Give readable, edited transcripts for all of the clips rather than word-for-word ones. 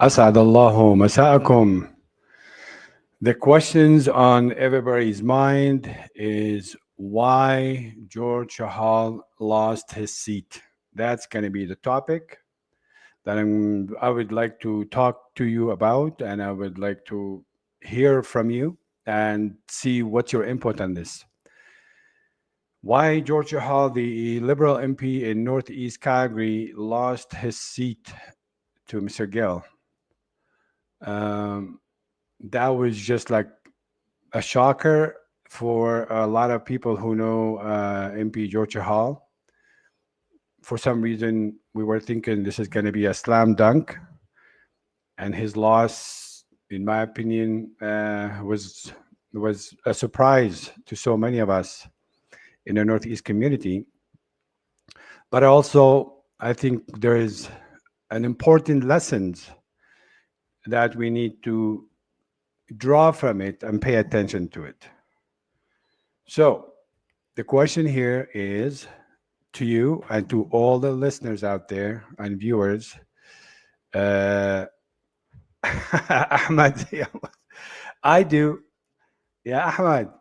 أسعد الله مساءكم. The questions on everybody's mind is why George Chahal lost his seat. That's going to be the topic that I would like to talk to you about, and I would like to hear from you and see what's your input on this. Why George Chahal, the Liberal MP in Northeast Calgary, lost his seat to Mr. Gill. Um, that was just like a shocker for a lot of people who know MP George Chahal. For some reason, we were thinking this is going to be a slam dunk, and his loss, in my opinion, was a surprise to so many of us in the Northeast community. But also, I think there is an important lessons that we need to draw from it and pay attention to it. So, the question here is to you and to all the listeners out there and viewers. Ahmad, I do. Yeah, Ahmad.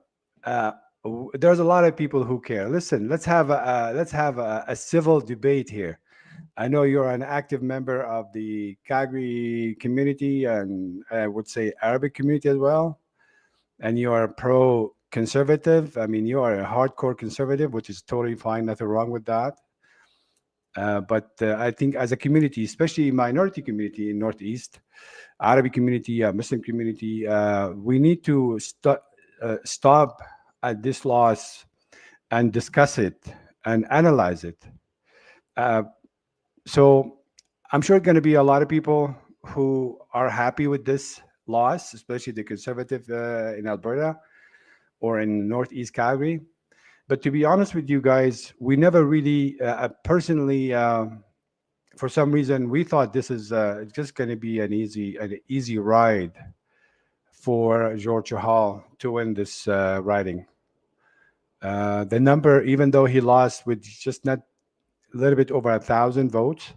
There's a lot of people who care. Listen, let's have a civil debate here. I know you're an active member of the Calgary community and I would say Arabic community as well, and you are pro conservative. I mean, you are a hardcore conservative, which is totally fine. Nothing wrong with that. But I think as a community, especially minority community in Northeast, Arabic community, Muslim community, we need to stop at this loss and discuss it and analyze it. Uh, so I'm sure going to be a lot of people who are happy with this loss, especially the conservative in Alberta or in Northeast Calgary. But to be honest with you guys, we never really, personally, for some reason, we thought this is just going to be an easy ride for George Chahal to win this riding. The number, even though he lost with just not a little bit over 1,000 votes,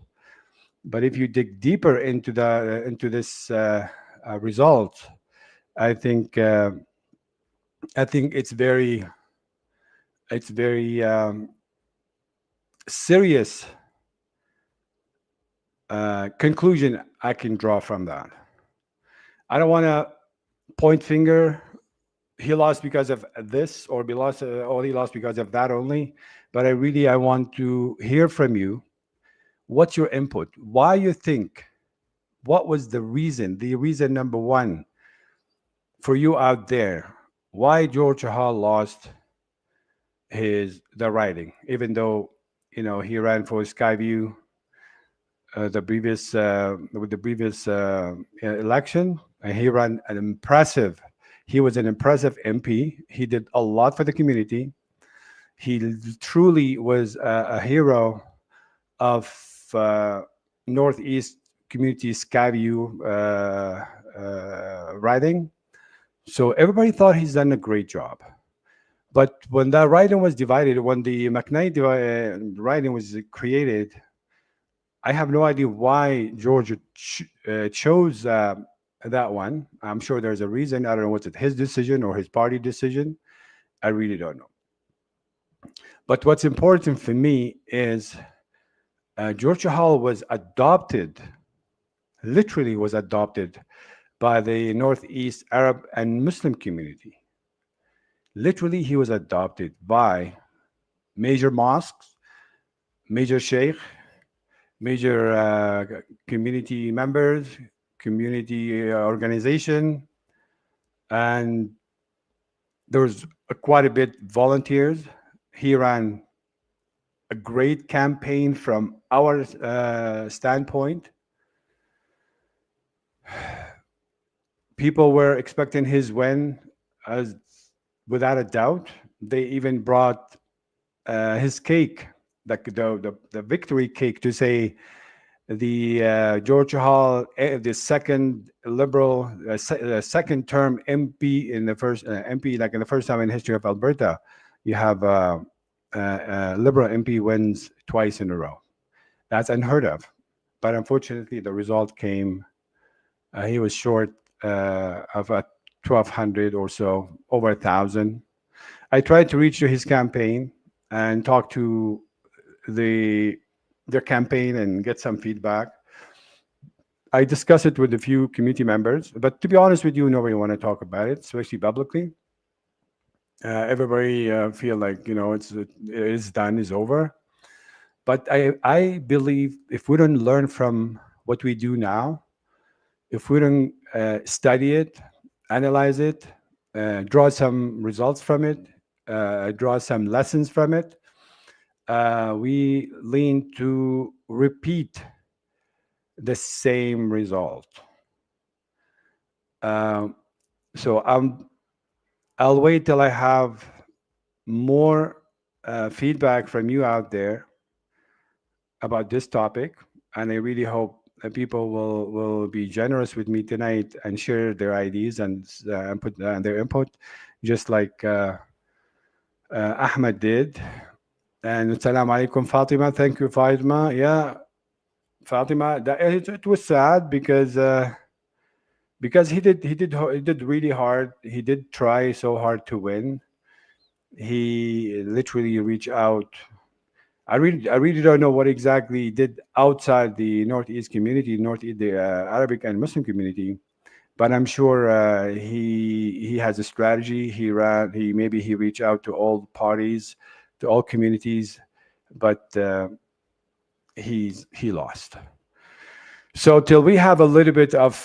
but if you dig deeper into this result, I think it's very serious conclusion I can draw from that. I don't want to point finger. He lost because of this, or he lost because of that only. But I want to hear from you. What's your input? Why you think? What was the reason? The reason number one for you out there. Why George Chahal lost the riding, even though he ran for Skyview with the previous election, and he ran an impressive. He was an impressive MP. He did a lot for the community. He truly was a hero of Northeast Community Skyview riding. So everybody thought he's done a great job. But when that riding was divided, when the McKnight riding was created, I have no idea why George chose that one. I'm sure there's a reason. I don't know, was it his decision or his party decision? I really don't know. But what's important for me is George Chahal was adopted, literally was adopted by the Northeast Arab and Muslim community. Literally, he was adopted by major mosques, major sheikh, major community members, community organization, and there was quite a bit volunteers. He ran a great campaign from our standpoint. People were expecting his win, as without a doubt. They even brought his cake, the victory cake, to say the George Chahal, the second Liberal, second term MP in the first MP, like in the first time in history of Alberta, you have Liberal MP wins twice in a row. That's unheard of. But unfortunately, the result came. He was short of 1,200 or so, over 1,000. I tried to reach to his campaign and talk to their campaign and get some feedback. I discussed it with a few community members, but to be honest with you, nobody want to talk about it, especially publicly. Everybody feel like it is done, is over. But I believe if we don't learn from what we do now, if we don't study it, analyze it, draw some results from it, draw some lessons from it, we lean to repeat the same result. So I'll wait till I have more feedback from you out there about this topic, and I really hope that people will be generous with me tonight and share their ideas and put their input, just like Ahmed did. And Assalamu alaikum, Fatima. Thank you, Fatima. Yeah, Fatima. It was sad because he did really hard. He did try so hard to win. He literally reached out. I really don't know what exactly he did outside the Northeast community, the Arabic and Muslim community, but I'm sure he has a strategy. He reached out to all parties, to all communities, but he lost. So till we have a little bit of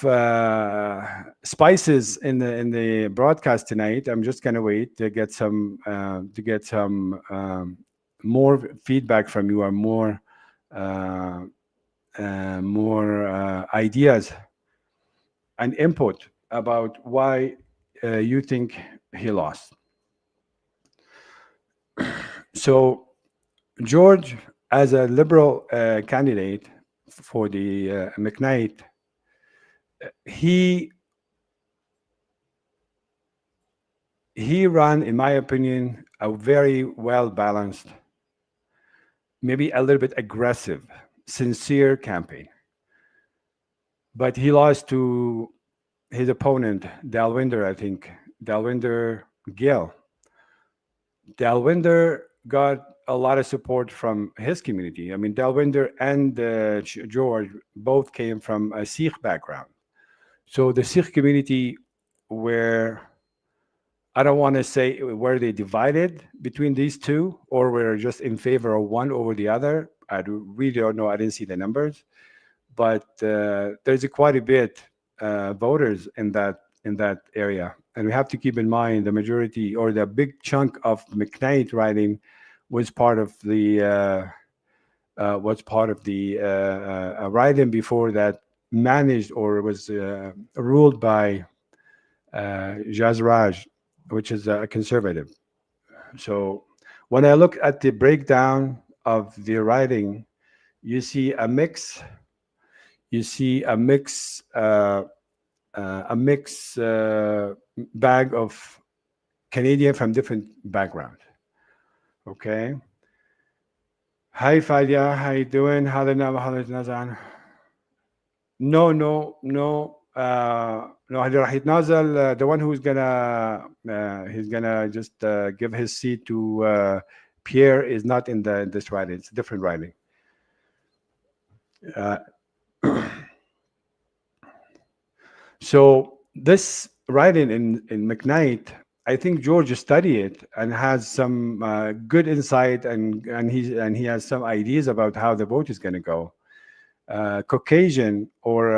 spices in the broadcast tonight, I'm just gonna wait to get some more feedback from you, or more ideas and input about why you think he lost. So George, as a Liberal candidate for the McKnight, he ran, in my opinion, a very well balanced, maybe a little bit aggressive, sincere campaign. But he lost to his opponent, Dalwinder, I think. Dalwinder Gill. Dalwinder got a lot of support from his community. I mean, Dalwinder and George both came from a Sikh background. So the Sikh community were, I don't want to say were they divided between these two, or were just in favor of one over the other. I really don't know. I didn't see the numbers, but there's quite a bit voters in that area, And we have to keep in mind the majority or the big chunk of McKnight riding was part of the riding before that managed or was ruled by Jazraj, which is a conservative. So when I look at the breakdown of the riding, you see a mix. You see a mix bag of Canadian from different background. Okay. Hi Fadia, how you doing? هذا نازل. No, no, no. No, هذا راح يتنازل. The one who's gonna he's gonna just give his seat to Pierre is not in this riding. It's a different riding. Uh, so this riding in McKnight, I think George studied it and has some good insight, and he has some ideas about how the vote is going to go. Caucasian or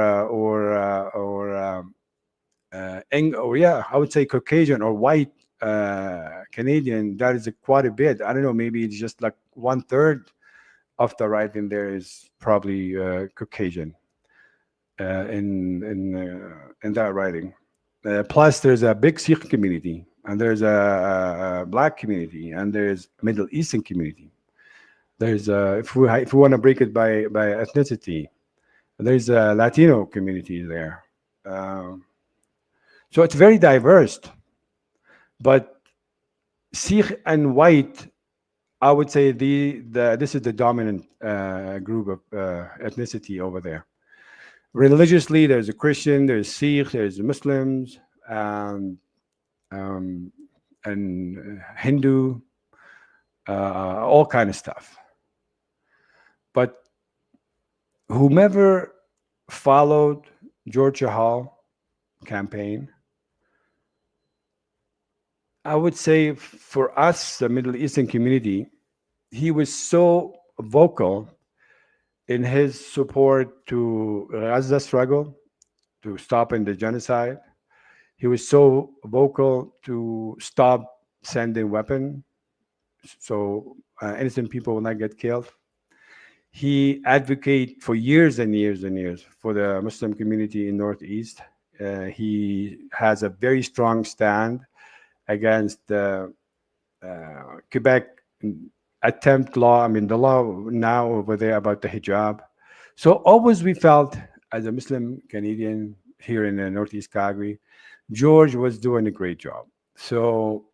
yeah, I would say Caucasian or white Canadian. That is quite a bit. I don't know. Maybe it's just like 1/3 of the riding there is probably Caucasian in that riding. Plus, there's a big Sikh community, and there's a black community, and there's Middle Eastern community. There's if we want to break it by ethnicity, there's a Latino community there. So it's very diverse. But Sikh and white, I would say this is the dominant group of ethnicity over there. Religiously, there's a Christian, there's Sikh, there's Muslims, um, and Hindu, all kind of stuff. But whomever followed George Chahal campaign, I would say for us, the Middle Eastern community, he was so vocal in his support to Gaza struggle, to stopping the genocide. He was so vocal to stop sending weapons so innocent people will not get killed. He advocated for years and years and years for the Muslim community in Northeast. He has a very strong stand against the Quebec attempt law. I mean, the law now over there about the hijab. So always we felt as a Muslim Canadian here in the Northeast Calgary, George was doing a great job. So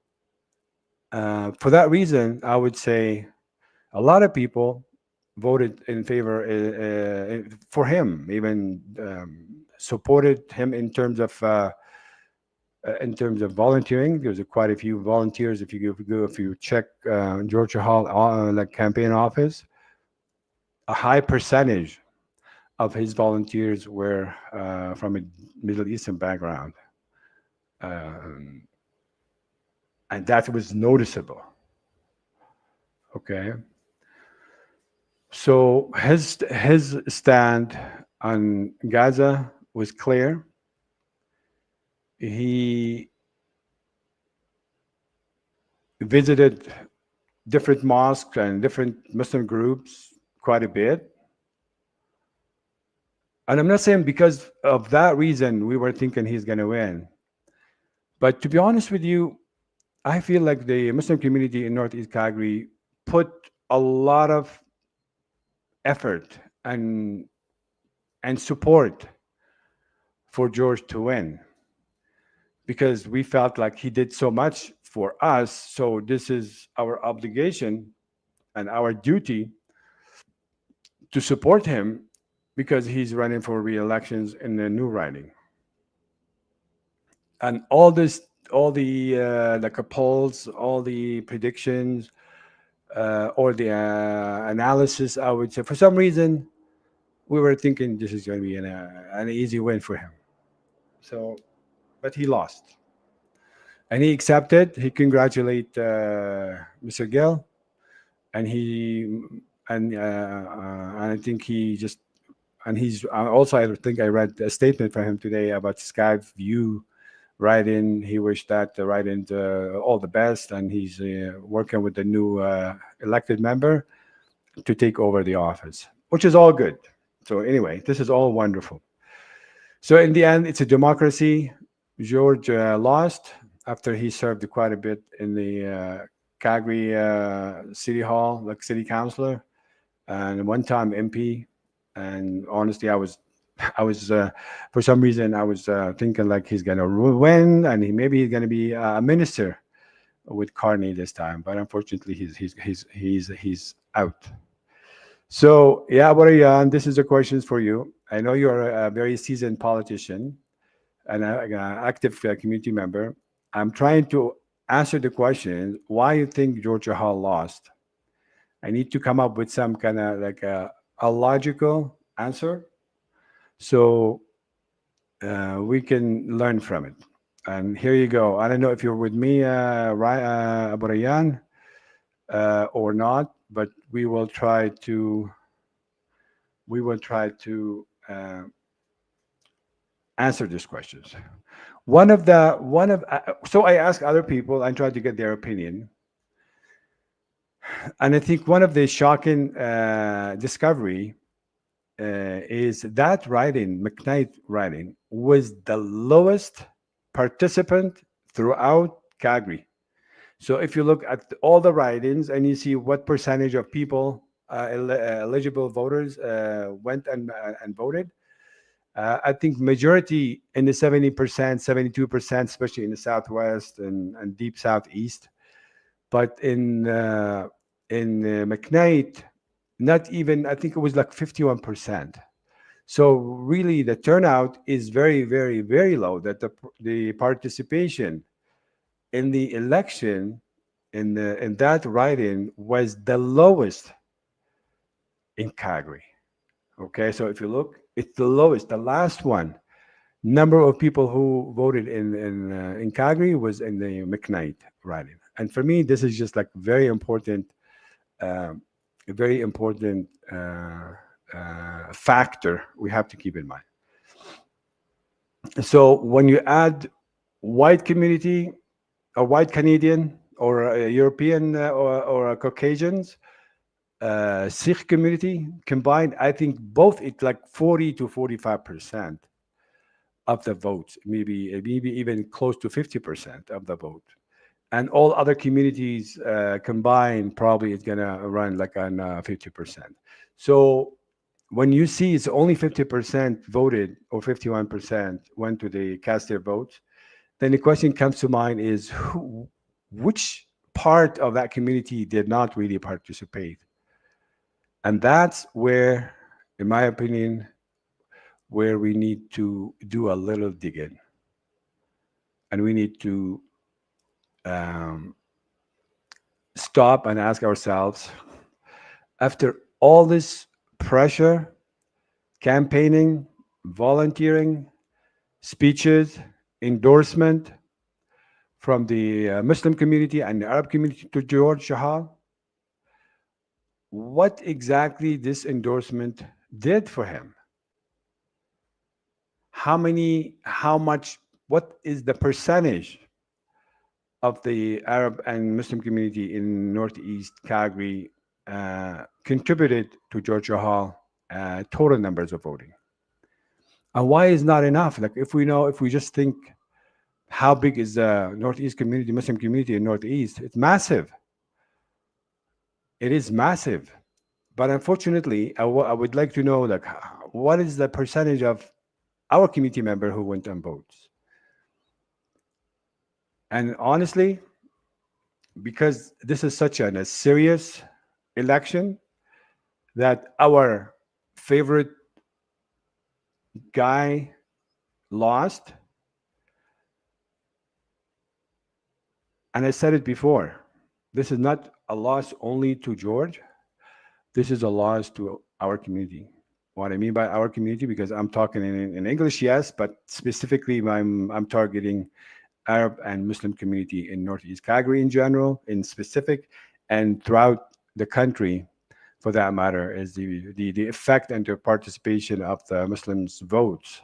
for that reason, I would say a lot of people voted in favor for him, even supported him in terms of volunteering. There's quite a few volunteers. If you check George Hall the campaign office, a high percentage of his volunteers were from a Middle Eastern background, and that was noticeable. Okay, so his stand on Gaza was clear. He visited different mosques and different Muslim groups quite a bit. And I'm not saying because of that reason we were thinking he's going to win. But to be honest with you, I feel like the Muslim community in Northeast Calgary put a lot of effort and support for George to win, because we felt like he did so much for us. So this is our obligation and our duty to support him because he's running for re-elections in the new riding. And all the polls, all the predictions, or the analysis, I would say, for some reason, we were thinking this is going to be an easy win for him. So, but he lost. And he accepted. He congratulated Mr. Gill, and I think he just, and he's also, I think I read a statement from him today about Skype view write-in. He wished that the write-in all the best, and he's working with the new elected member to take over the office, which is all good. So anyway, this is all wonderful. So in the end, it's a democracy. George lost after he served quite a bit in the Calgary City Hall, like city councilor, and one time MP. And honestly, I was for some reason I was thinking like he's gonna win, and maybe he's gonna be a minister with Carney this time. But unfortunately, he's out. So yeah, Barayan, this is a question for you. I know you're a very seasoned politician and an active community member. I'm trying to answer the question why you think George Chahal lost. I need to come up with some kind of like a logical answer so we can learn from it. And here you go. I don't know if you're with me, Barayan, or not, but we will try to answer these questions. So I ask other people and try to get their opinion, and I think one of the shocking discovery is that writing, McKnight writing, was the lowest participant throughout Calgary. So if you look at all the write-ins and you see what percentage of people, eligible voters, went and voted, I think majority in the 70%, 72%, especially in the Southwest and deep Southeast. But in McKnight, not even, I think it was like 51%. So really the turnout is very, very, very low, that the participation in the election in that write-in was the lowest in Calgary. Okay, so if you look, it's the lowest. The last one number of people who voted in Calgary was in the McKnight write-in, and for me, this is just like um, a very important factor we have to keep in mind. So when you add white community, a white Canadian, or a European, or a Caucasians, Sikh community combined, I think both it's like 40 to 45% of the votes, maybe even close to 50% of the vote. And all other communities combined, probably it's gonna run like on 50%. So when you see it's only 50% voted or 51% went to the cast their votes, then the question comes to mind is which part of that community did not really participate? And that's where, in my opinion, where we need to do a little digging. And we need to um, stop and ask ourselves, after all this pressure, campaigning, volunteering, speeches, endorsement from the Muslim community and the Arab community to George Chahal, what exactly this endorsement did for him? How much, what is the percentage of the Arab and Muslim community in Northeast Calgary contributed to George Chahal total numbers of voting? And why is not enough? Like if we just think how big is the Northeast community, Muslim community in Northeast, it's massive. It is massive. But unfortunately, I would like to know like what is the percentage of our community member who went and votes? And honestly, because this is such a serious election, that our favorite guy lost, and I said it before, this is not a loss only to George. This is a loss to our community. What I mean by our community, because I'm talking in English, yes, but specifically I'm targeting Arab and Muslim community in Northeast Calgary in general, in specific, and throughout the country, for that matter, is the effect and the participation of the Muslims' votes,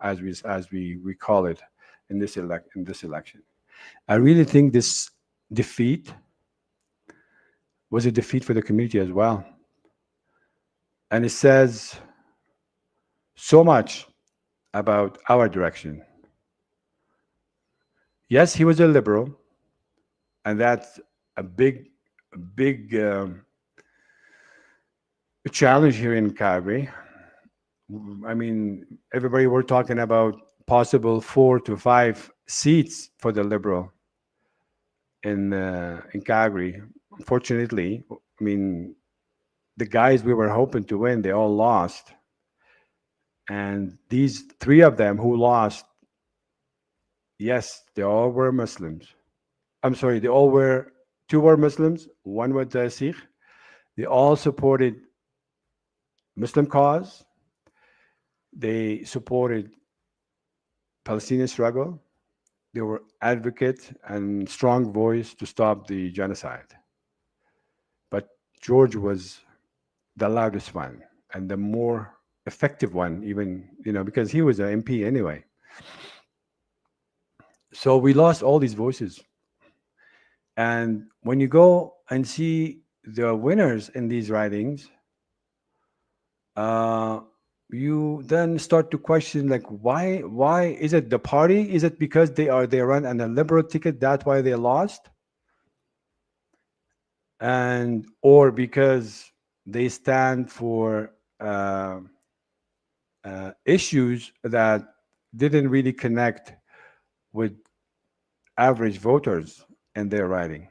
as we call it, in this election. I really think this defeat was a defeat for the community as well, and it says so much about our direction. Yes, he was a liberal, and that's a big challenge here in Calgary. I mean, everybody were talking about possible 4 to 5 seats for the Liberal in Calgary. Unfortunately, I mean, the guys we were hoping to win, they all lost, and these 3 of them who lost, yes, they all were Muslims. I'm sorry, they all were 2 were Muslims, 1 was Sikh. They all supported Muslim cause. They supported Palestinian struggle. They were advocate and strong voice to stop the genocide. But George was the loudest one and the more effective one, even, because he was an MP anyway. So we lost all these voices. And when you go and see the winners in these ridings, you then start to question, like, why is it the party? Is it because they run on a liberal ticket, that's why they lost? And or because they stand for issues that didn't really connect with average voters in their riding?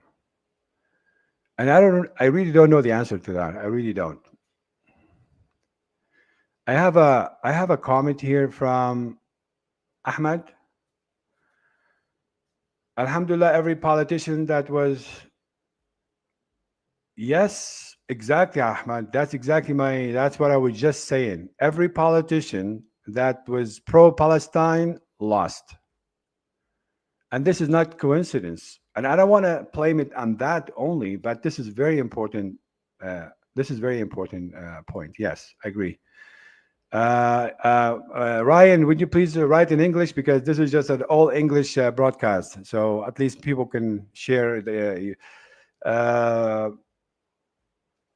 And I really don't know the answer to that. I really don't. I have a comment here from Ahmed. Alhamdulillah, every politician that was, yes, exactly, Ahmed. That's what I was just saying. Every politician that was pro-Palestine lost. And this is not coincidence. And I don't want to blame it on that only, but this is very important. Point. Yes, I agree. Ryan, would you please write in English, because this is just an all English broadcast, so at least people can share the.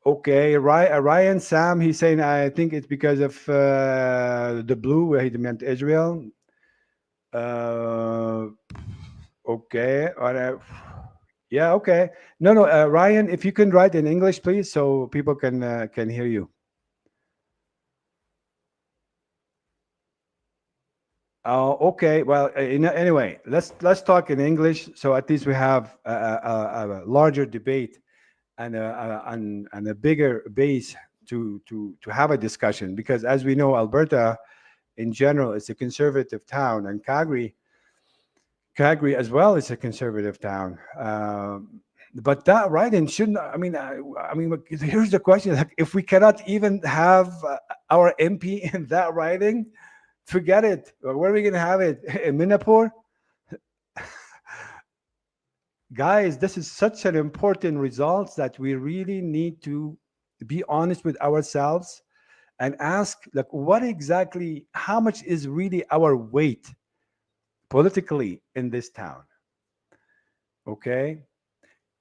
Okay, Ryan Sam, he's saying, I think it's because of the blue, where he meant Israel. Okay, yeah, okay. No, Ryan, if you can write in English, please, so people can hear you. Oh, okay. Well, anyway, let's talk in English, so at least we have a larger debate and a bigger base to have a discussion. Because as we know, Alberta, in general, is a conservative town, and Calgary as well is a conservative town. But that writing shouldn't. I mean, here's the question: like, if we cannot even have our MP in that writing, forget it. Where are we going to have it? In Minapur? Guys, this is such an important result that we really need to be honest with ourselves and ask, like, how much is really our weight politically in this town? Okay?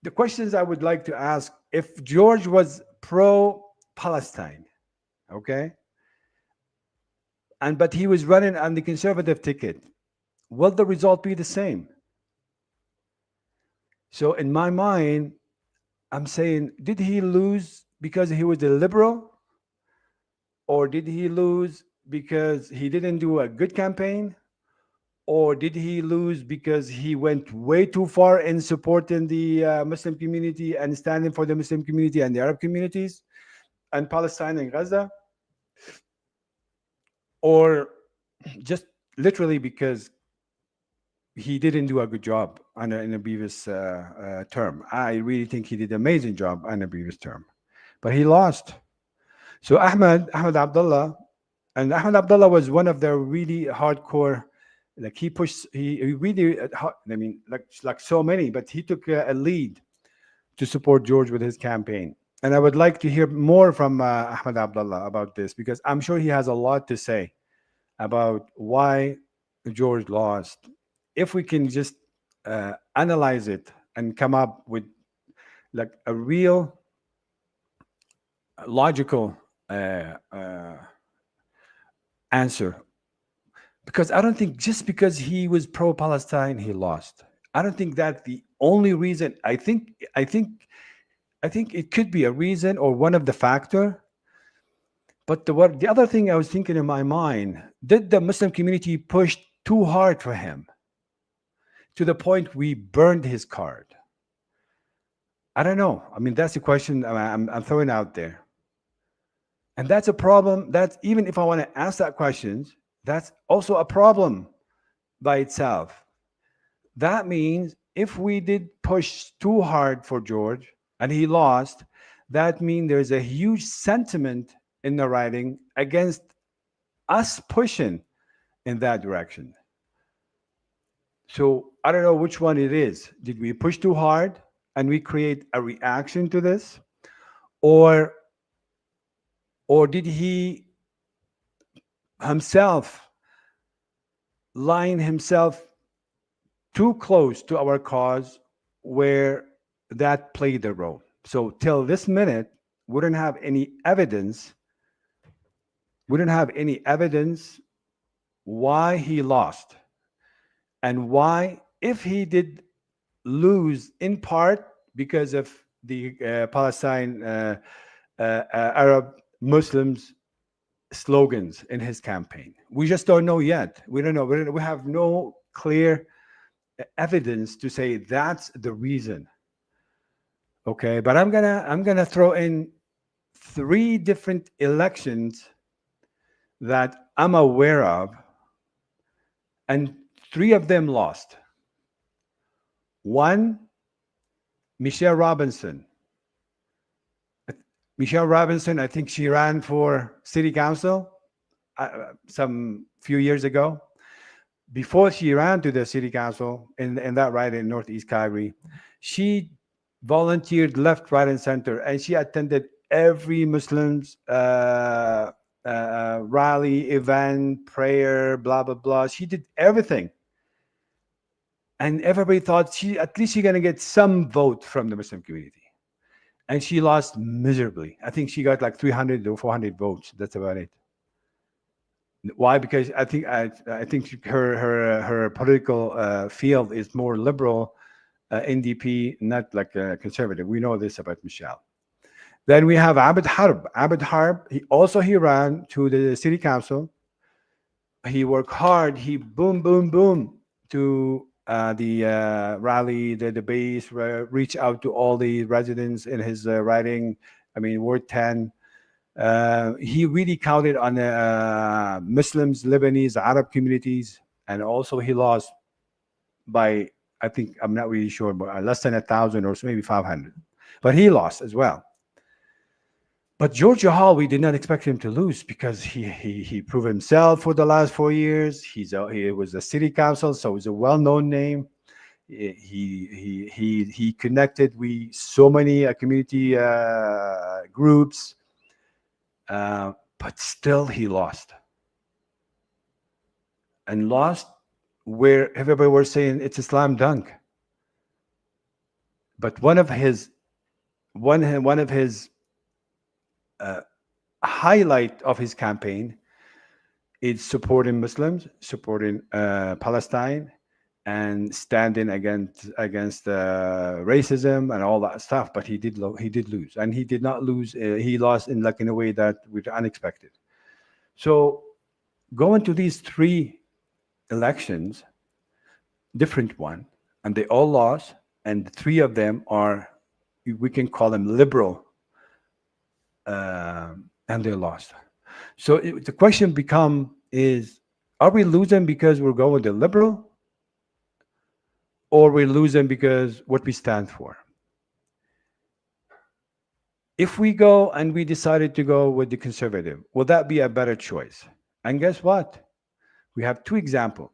The questions I would like to ask: if George was pro-Palestine, okay, but he was running on the conservative ticket, will the result be the same? So in my mind, I'm saying, did he lose because he was a liberal? Or did he lose because he didn't do a good campaign? Or did he lose because he went way too far in supporting the Muslim community and standing for the Muslim community and the Arab communities and Palestine and Gaza? Or just literally because he didn't do a good job in a previous term? I really think he did an amazing job on a previous term, but he lost. So Ahmed Abdullah, and Ahmed Abdullah was one of the really hardcore, like he really, I mean, like so many, but he took a lead to support George with his campaign. And I would like to hear more from Ahmed Abdullah about this, because I'm sure he has a lot to say about why George lost. if we can just analyze it and come up with like a real logical answer, because I don't think just because he was pro-Palestine he lost. I don't think that's the only reason. I think it could be a reason or one of the factor. But the other thing I was thinking in my mind, did the Muslim community push too hard for him to the point we burned his card? I don't know. I mean, that's the question I'm throwing out there. And that's a problem. That's, even if I want to ask that question, that's also a problem by itself. That means if we did push too hard for George and he lost, that means there's a huge sentiment in the writing against us pushing in that direction. So I don't know which one it is. Did we push too hard and we create a reaction to this? Or did he himself line himself too close to our cause where that played a role? So till this minute, we don't have any evidence. We don't have any evidence why he lost and why, if he did lose in part because of the Palestine Arab Muslims slogans in his campaign. We just don't know yet. We don't know. We have no clear evidence to say that's the reason. Okay, but I'm gonna throw in 3 different elections that I'm aware of, and 3 of them lost. One, Michelle Robinson. Michelle Robinson, I think she ran for city council some few years ago. Before she ran to the city council in that ride in Northeast Calgary, she volunteered left, right, and center, and she attended every Muslim's rally, event, prayer, blah blah blah. She did everything, and everybody thought at least she's gonna get some vote from the Muslim community. And she lost miserably. I think she got like 300 or 400 votes. That's about it. Why? Because I think her political field is more liberal, NDP, not like conservative. We know this about Michelle. Then we have Abed Harb. Abed Harb, he ran to the city council. He worked hard. He boom to the rally, the base, reach out to all the residents in his riding. I mean, Ward 10. He really counted on the Muslims, Lebanese, Arab communities, and also he lost by, I think, I'm not really sure, but less than 1,000 or maybe 500. But he lost as well. But George Chahal, we did not expect him to lose because he proved himself for the last 4 years. He was a city council, so he's a well-known name. He connected with so many community groups, but still he lost. And lost where everybody was saying it's a slam dunk. But one of his highlight of his campaign is supporting Muslims, supporting Palestine, and standing against racism and all that stuff. But he did lose, and he did not lose. He lost in a way that was unexpected. So going to these 3 elections, different one, and they all lost, and 3 of them are, we can call them liberal. And they lost. So the question is, are we losing because we're going the liberal, or we're losing because what we stand for? If we go and we decided to go with the conservative, will that be a better choice? And guess what? We have 2 examples.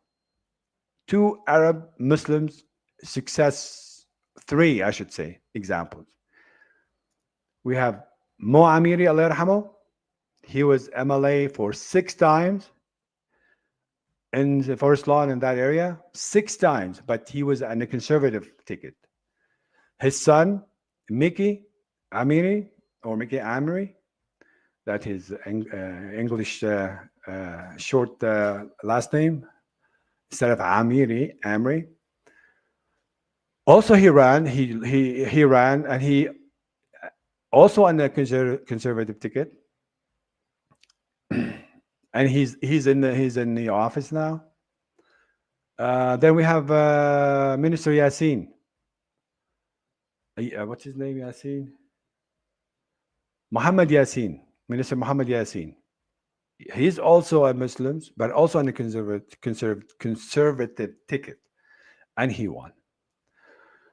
2 Arab Muslims success, 3, I should say, examples. We have Mo Amiri, Allah yarhamo. He was MLA for 6 times. in the Forest Lawn in that area 6 times, but he was on a conservative ticket. His son, Mickey Amiri, or Mickey Amiri, that is English short last name instead of Amri. Also, he ran. He ran, and he also on the conservative ticket, and he's in the office now. Then we have Minister Yassin. What's his name? Yassin. Muhammad Yassin. Minister Muhammad Yassin. He's also a Muslim, but also on the conservative ticket, and he won.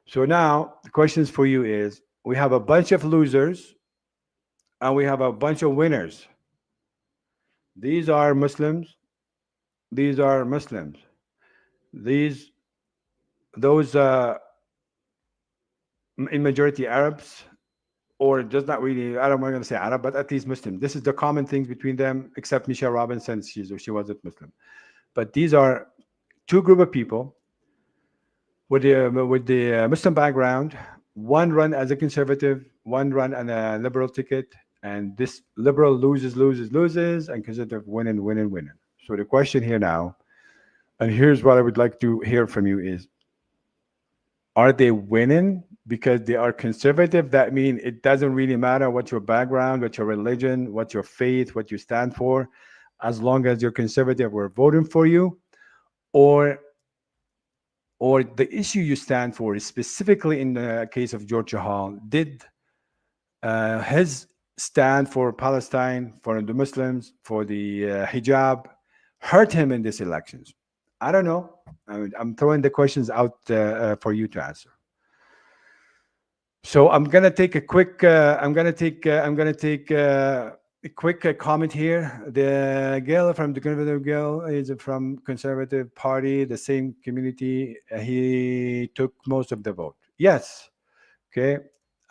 So now the questions for you is: we have a bunch of losers, and we have a bunch of winners. These are Muslims. These are Muslims. Those in majority Arabs, or just not really. I don't want to say Arab, but at least Muslim. This is the common things between them, except Michelle Robinson. She wasn't Muslim, but these are two group of people with the Muslim background. One run as a conservative, one run on a liberal ticket, and this liberal loses, and conservative winning. So the question here now, and here's what I would like to hear from you is: are they winning because they are conservative? That means it doesn't really matter what your background, what your religion, what your faith, what you stand for, as long as you're conservative, we're voting for you, or the issue you stand for is specifically in the case of George Chahal. Did his stand for Palestine, for the Muslims, for the hijab, hurt him in these elections? I don't know. I'm throwing the questions out for you to answer. So I'm gonna take a quick. I'm gonna take a quick comment here. The Gill from the Conservative Gill is from Conservative Party, the same community. He took most of the vote. Yes. Okay.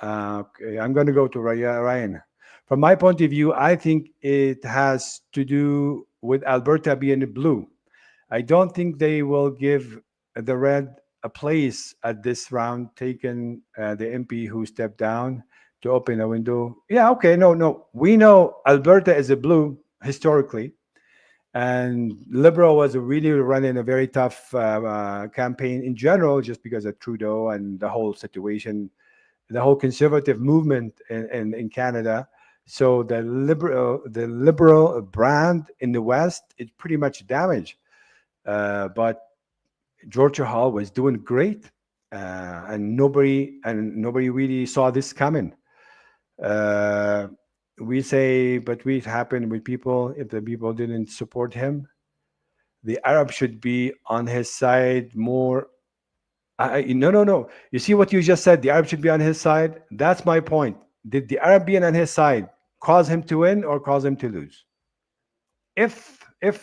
Okay. I'm going to go to Ryan. From my point of view, I think it has to do with Alberta being blue. I don't think they will give the red a place at this round, taking the MP who stepped down to open a window. Yeah, okay, no. We know Alberta is a blue historically, and Liberal was really running a very tough campaign in general, just because of Trudeau and the whole situation, the whole conservative movement in Canada. So the liberal brand in the West is pretty much damaged. But George Chahal was doing great, and nobody really saw this coming. We say, but it happened with people. If the people didn't support him, the Arab should be on his side more. No. You see what you just said? The Arab should be on his side. That's my point. Did the Arab being on his side cause him to win or cause him to lose? If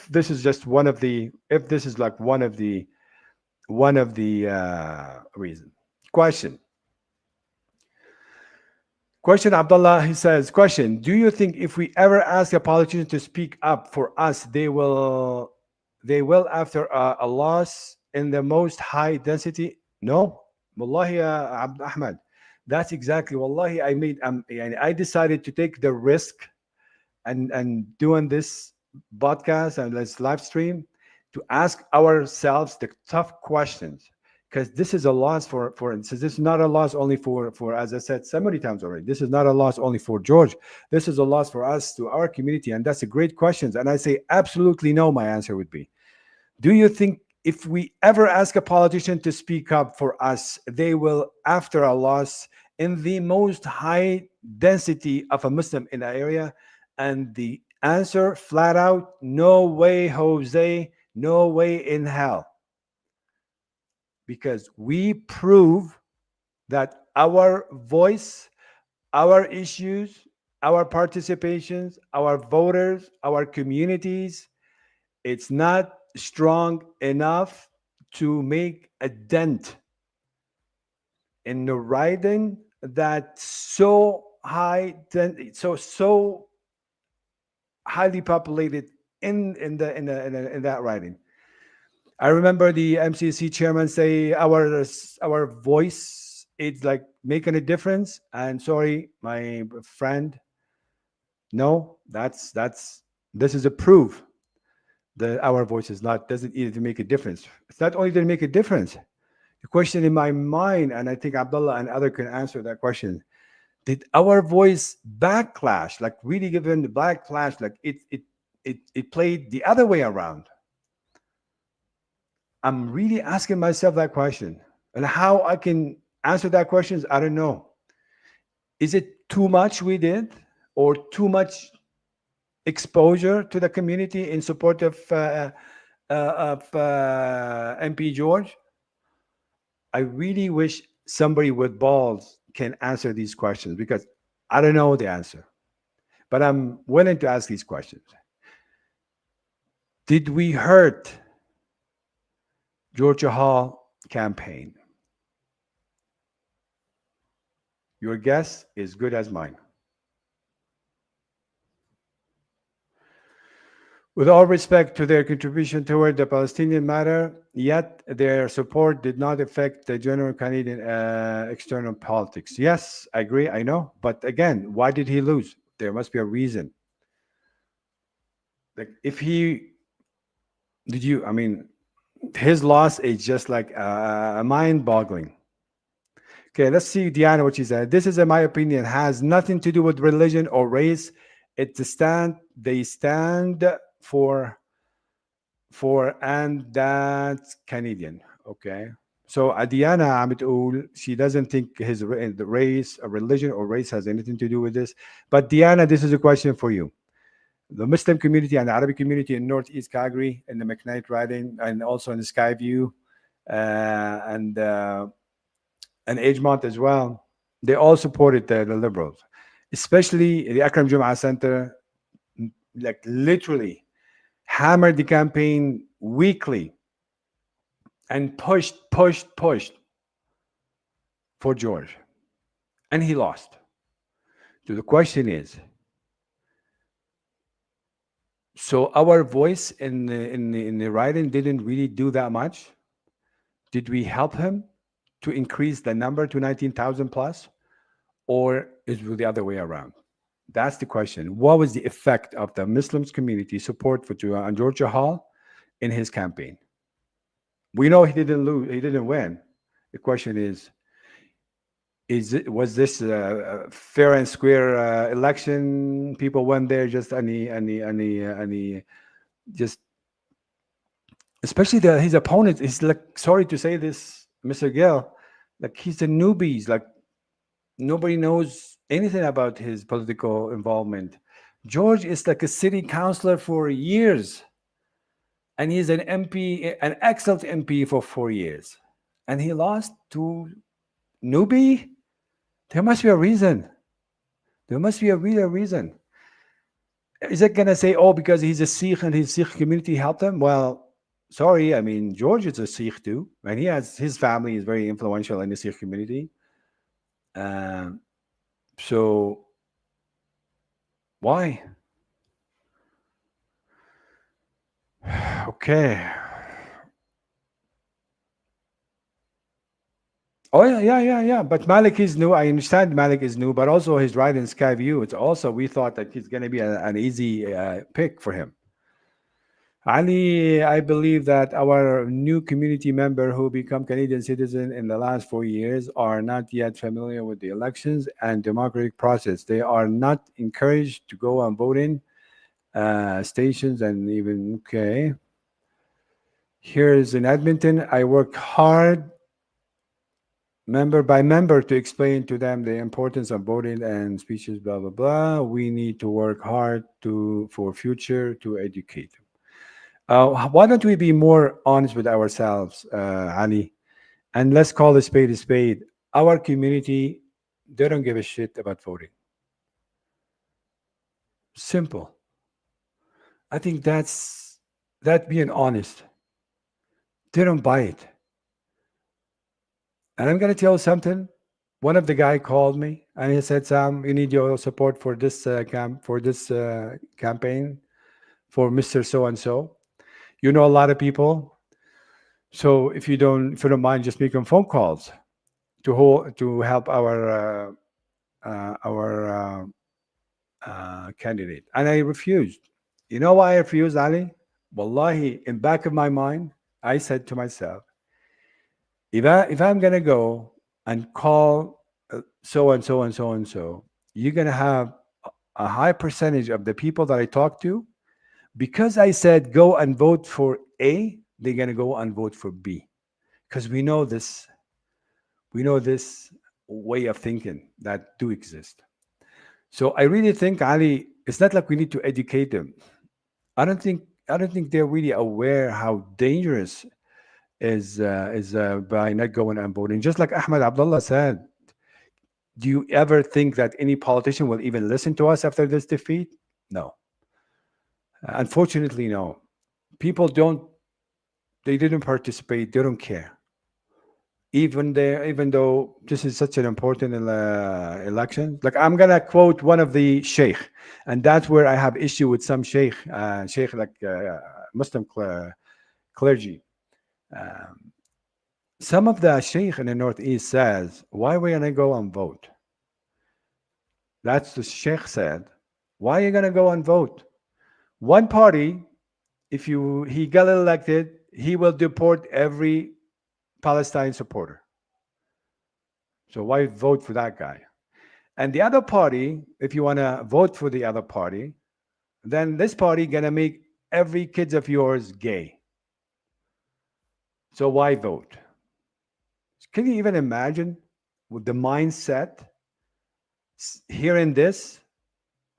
this is just one of the, if this is like one of the reasons. Question, Abdullah, he says, question, do you think if we ever ask a politician to speak up for us, they will after a loss in the most high density? No. Wallahi, Abd Ahmad. That's exactly, wallahi, I decided to take the risk and doing this podcast and this live stream to ask ourselves the tough questions, because this is a loss for this is not a loss only for, as I said so many times already, this is not a loss only for George. This is a loss for us, to our community. And that's a great question, and I say absolutely no. My answer would be, do you think if we ever ask a politician to speak up for us, they will, after a loss in the most high density of a Muslim in the area? And the answer, flat out, no way, Jose, no way in hell. Because we prove that our voice, our issues, our participations, our voters, our communities, it's not strong enough to make a dent in the riding that so high, highly populated in that riding. I remember the MCC chairman say our voice is like making a difference. And sorry, my friend, no, that's this is a proof that our voice is not doesn't even make a difference. It's not only didn't make a difference. The question in my mind, and I think Abdullah and other can answer that question: did our voice backlash, like really given the backlash, like it played the other way around? I'm really asking myself that question, and how I can answer that question is I don't know. Is it too much we did, or too much exposure to the community in support of MP George? I really wish somebody with balls can answer these questions because I don't know the answer, but I'm willing to ask these questions. Did we hurt George Chahal campaign? Your guess is good as mine. With all respect to their contribution toward the Palestinian matter, yet their support did not affect the general Canadian external politics. Yes, I agree, I know. But again, why did he lose? There must be a reason. Like, if he, did you, I mean, his loss is just like mind boggling. Okay, let's see Diana what she said. This is, in my opinion, has nothing to do with religion or race. It's a stand they stand for and that's Canadian. Okay. So Diana عم بتقول she doesn't think the race, a religion or race has anything to do with this. But Diana, this is a question for you. The Muslim community and the Arabic community in Northeast Calgary, in the McKnight riding, and also in the Skyview, and Edgemont as well, they all supported the Liberals, especially the Akram Jum'ah Center, like literally hammered the campaign weekly and pushed for George. And he lost. So the question is, so our voice in the writing didn't really do that much? Did we help him to increase the number to 19,000 plus? Or is it the other way around? That's the question. What was the effect of the Muslims community support for George Chahal in his campaign? We know he didn't lose, he didn't win. The question is was this a fair and square election? People went there just any just, especially his opponent is like, sorry to say this, Mr. Gill, like he's a newbies, like nobody knows anything about his political involvement. George is like a city councilor for years, and he's an MP, an excellent MP for 4 years, and he lost to newbie. There must be a reason. There must be a real reason. Is it gonna say, oh, because he's a Sikh and his Sikh community helped him? Well, sorry, I mean George is a Sikh too, and his family is very influential in the Sikh community. So why? Okay. Oh yeah. But Malik is new. I understand Malik is new, but also his ride in Skyview. It's also, we thought that he's going to be an easy pick for him. Ali, I believe that our new community member who become Canadian citizen in the last 4 years are not yet familiar with the elections and democratic process. They are not encouraged to go on voting stations and even, okay. Here's in Edmonton, I work hard member by member to explain to them the importance of voting and speeches, blah, blah, blah. We need to work hard for future to educate them. Why don't we be more honest with ourselves, Ali? And let's call a spade a spade. Our community, they don't give a shit about voting. Simple. I think that's being honest. They don't buy it. And I'm going to tell you something. One of the guy called me and he said, Sam, you need your support for this campaign for Mr. So-and-so. You know a lot of people. So if you don't mind, just making phone calls to help our candidate. And I refused. You know why I refused, Ali? Wallahi, in back of my mind, I said to myself, if I'm gonna go and call so and so and so and so, you're gonna have a high percentage of the people that I talk to, because I said go and vote for A, they're gonna go and vote for B. Because we know this way of thinking that do exist. So I really think, Ali, it's not like we need to educate them. I don't think they're really aware how dangerous is by not going and voting. Just like Ahmed Abdullah said, do you ever think that any politician will even listen to us after this defeat? No. Unfortunately, no. People don't. They didn't participate. They don't care. Even though this is such an important election. Like, I'm gonna quote one of the sheikh, and that's where I have issue with some sheikh like Muslim clergy. Um, some of the sheikh in the northeast says, "Why are we gonna go and vote?" That's the sheikh said. Why are you gonna go and vote? One party, if you he got elected, he will deport every Palestine supporter. So why vote for that guy? And the other party, if you want to vote for the other party, then this party gonna make every kids of yours gay. So why vote? Can you even imagine with the mindset hearing this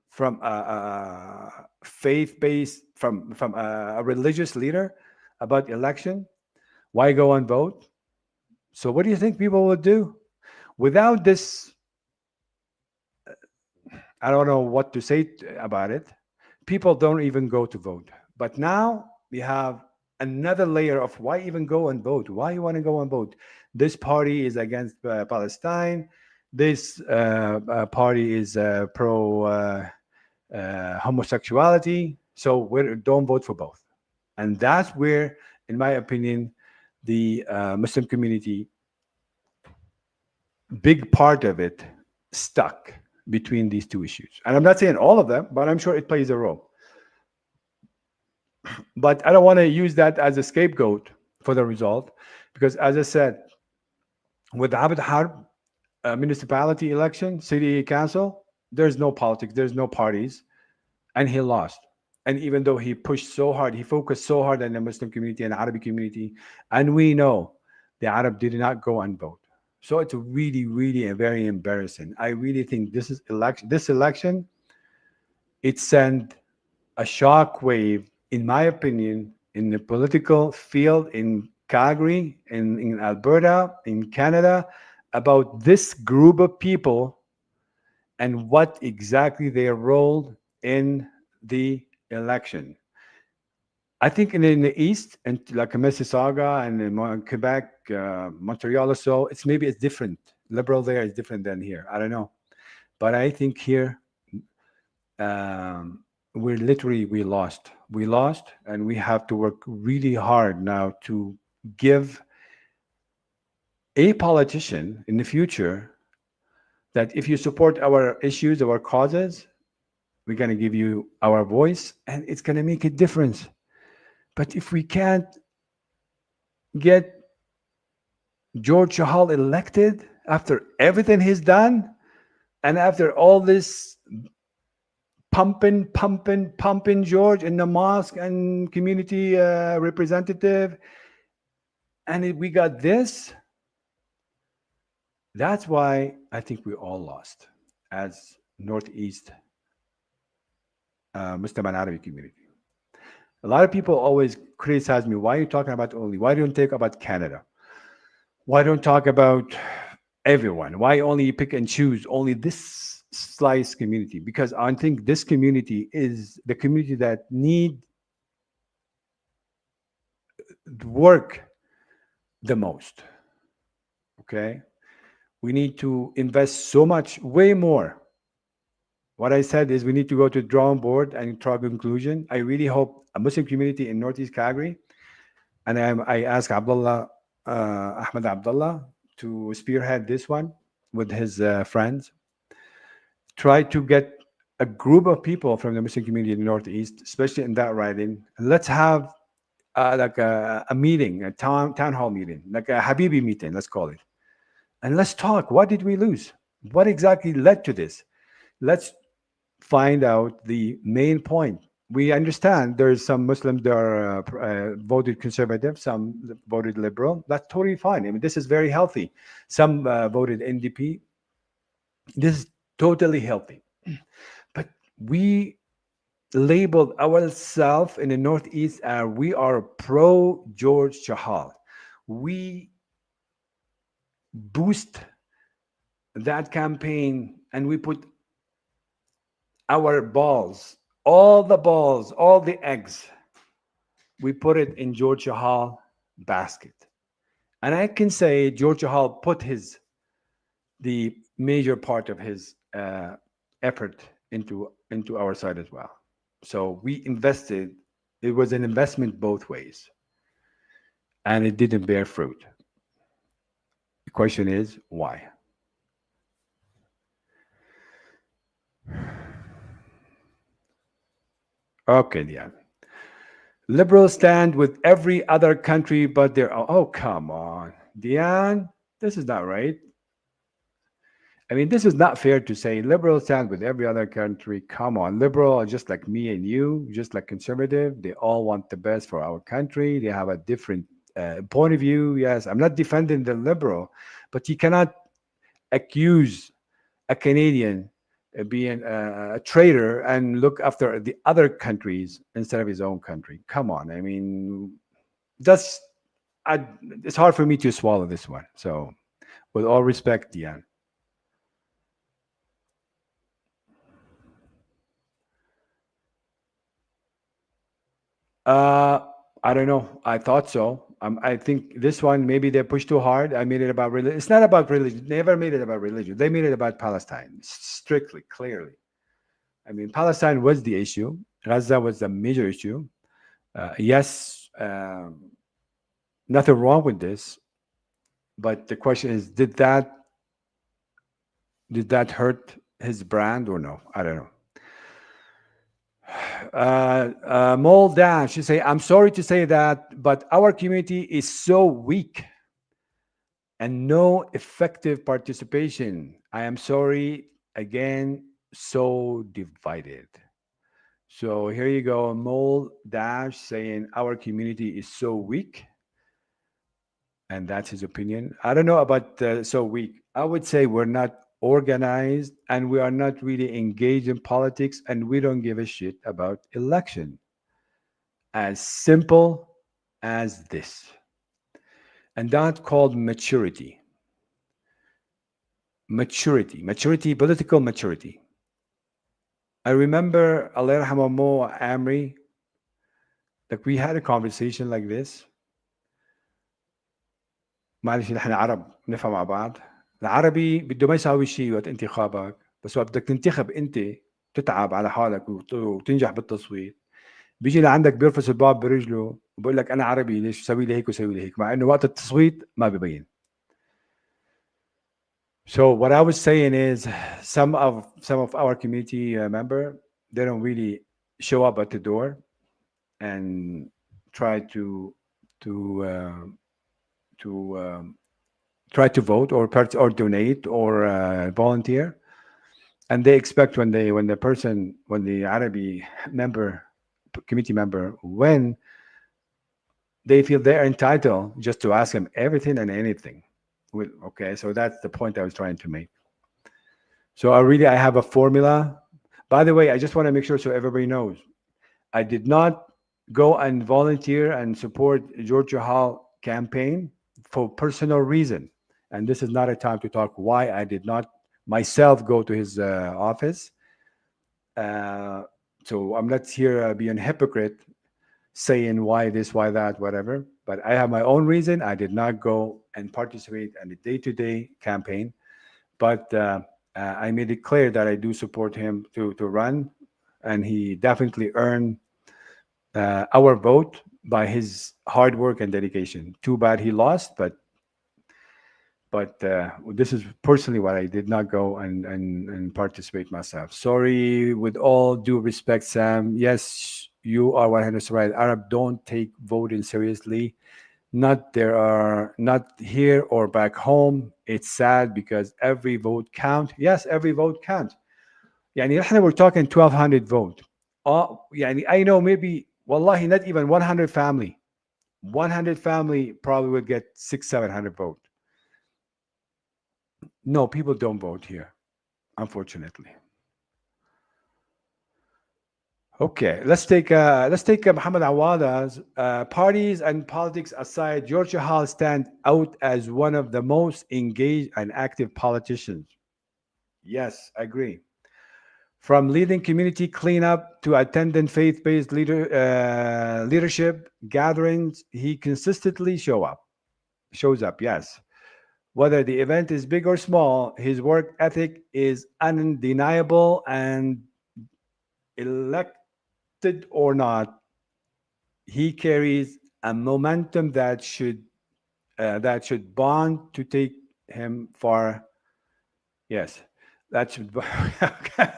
from a faith-based, from a religious leader about election? Why go and vote? So what do you think people would do without this? I don't know what to say about it. People don't even go to vote. But now we have another layer of why even go and vote? Why you want to go and vote? This party is against Palestine. This party is pro homosexuality. So we don't vote for both. And that's where, in my opinion, the Muslim community, big part of it, stuck between these two issues. And I'm not saying all of them, but I'm sure it plays a role. But I don't want to use that as a scapegoat for the result, because as I said, with the Abd Harb municipality election, city council, there's no politics, there's no parties, and he lost. And even though he pushed so hard, he focused so hard on the Muslim community and Arabic community, and we know the Arab did not go and vote. So it's really, really very embarrassing. I really think this election, it sent a shock wave, in my opinion, in the political field in Calgary, in Alberta, in Canada, about this group of people and what exactly their role in the election. I think in the East, and like Mississauga and in Quebec, Montreal or so, it's different. Liberal there is different than here. I don't know. But I think here, we lost. We lost, and we have to work really hard now to give a politician in the future that if you support our issues, our causes, we're going to give you our voice, and it's going to make a difference. But if we can't get George Chahal elected after everything he's done, and after all this pumping George in the mosque and community representative, and we got this, that's why I think we all lost as Northeast Muslim and Arabic community. A lot of people always criticize me. Why are you talking about only? Why don't you talk about Canada? Why don't talk about everyone? Why only pick and choose only this slice community? Because I think this community is the community that need work the most. Okay, we need to invest so much, way more. What I said is we need to go to the drawing board and draw a conclusion. I really hope a Muslim community in Northeast Calgary and I asked Abdullah, Ahmed Abdullah, to spearhead this one with his friends. Try to get a group of people from the Muslim community in the Northeast, especially in that riding. Let's have like a meeting, a town hall meeting, like a Habibi meeting, let's call it, and let's talk. What did we lose? What exactly led to this? Let's find out the main point. We understand there's some Muslims that are voted conservative, some voted liberal. That's totally fine. I mean, this is very healthy. Some voted NDP. This is totally healthy. But we labeled ourselves in the Northeast as we are pro George Chahal. We boost that campaign and we put our balls, all the eggs, we put it in George Chahal basket. And I can say George Chahal put the major part of his effort into our side as well. So we invested. It was an investment both ways, and it didn't bear fruit. The question is why? Okay, yeah. Liberals stand with every other country but their own. Oh, come on, Diane. This is not right. I mean, this is not fair to say liberals stand with every other country. Come on, liberal are just like me and you, just like conservative. They all want the best for our country. They have a different point of view. Yes, I'm not defending the liberal, but you cannot accuse a Canadian being a traitor and look after the other countries instead of his own country. Come on, I mean, that's it's hard for me to swallow this one. So, with all respect, Diane. Uh, I don't know. I thought so. I think this one maybe they pushed too hard. I made it about religion. It's not about religion. Never made it about religion. They made it about Palestine, strictly, clearly. I mean, Palestine was the issue. Gaza was the major issue. Yes, nothing wrong with this, but the question is, did that hurt his brand or no? I don't know. Mole Dash, she say, I'm sorry to say that, but our community is so weak and no effective participation. I am sorry, again, so divided. So here you go, Mole Dash saying our community is so weak, and that's his opinion. I don't know about so weak. I would say we're not organized and we are not really engaged in politics and we don't give a shit about election. As simple as this. And that's called maturity. Maturity, political maturity. I remember Allah Mo Amri, like we had a conversation like this. معلش نحن عرب نفهم مع بعض. العربي بده ما يساوي شيء وقت انتخابك، بس وقت بدك تنتخب انت تتعب على حالك وتنجح بالتصويت، بيجي لعندك بيرفس الباب برجله وبقول لك انا عربي ليش سوي لي هيك وسوي لي هيك، مع انه وقت التصويت ما ببين. So what I was saying is some of our community member, they don't really show up at the door and try to to try to vote or or donate or volunteer, and they expect when the Arabi member committee member, when they feel they're entitled just to ask him everything and anything. Okay, so that's the point I was trying to make. So I have a formula. By the way, I just want to make sure so everybody knows, I did not go and volunteer and support George Chahal campaign for personal reason. And this is not a time to talk why I did not myself go to his office. So I'm not here being a hypocrite saying why this, why that, whatever. But I have my own reason. I did not go and participate in the day-to-day campaign. But I made it clear that I do support him to run. And he definitely earned our vote. by his hard work and dedication. Too bad he lost, but this is personally what I did not go and participate myself. Sorry, with all due respect, Sam. Yes, you are 100% right. Arab don't take voting seriously. Not there are not here or back home. It's sad because every vote count. Yes, every vote counts. يعني احنا we're talking 1200 vote. يعني I know maybe wallahi not even 100 family. 100 family probably would get 600-700 vote. No, people don't vote here, unfortunately. Okay, let's take Muhammad Awada's parties and politics aside. George Chahal stands out as one of the most engaged and active politicians. Yes, I agree. From leading community cleanup to attending faith-based leadership gatherings, he consistently shows up. Yes, whether the event is big or small, his work ethic is undeniable, and elected or not, he carries a momentum that should bond to take him far. Yes, that should. Okay.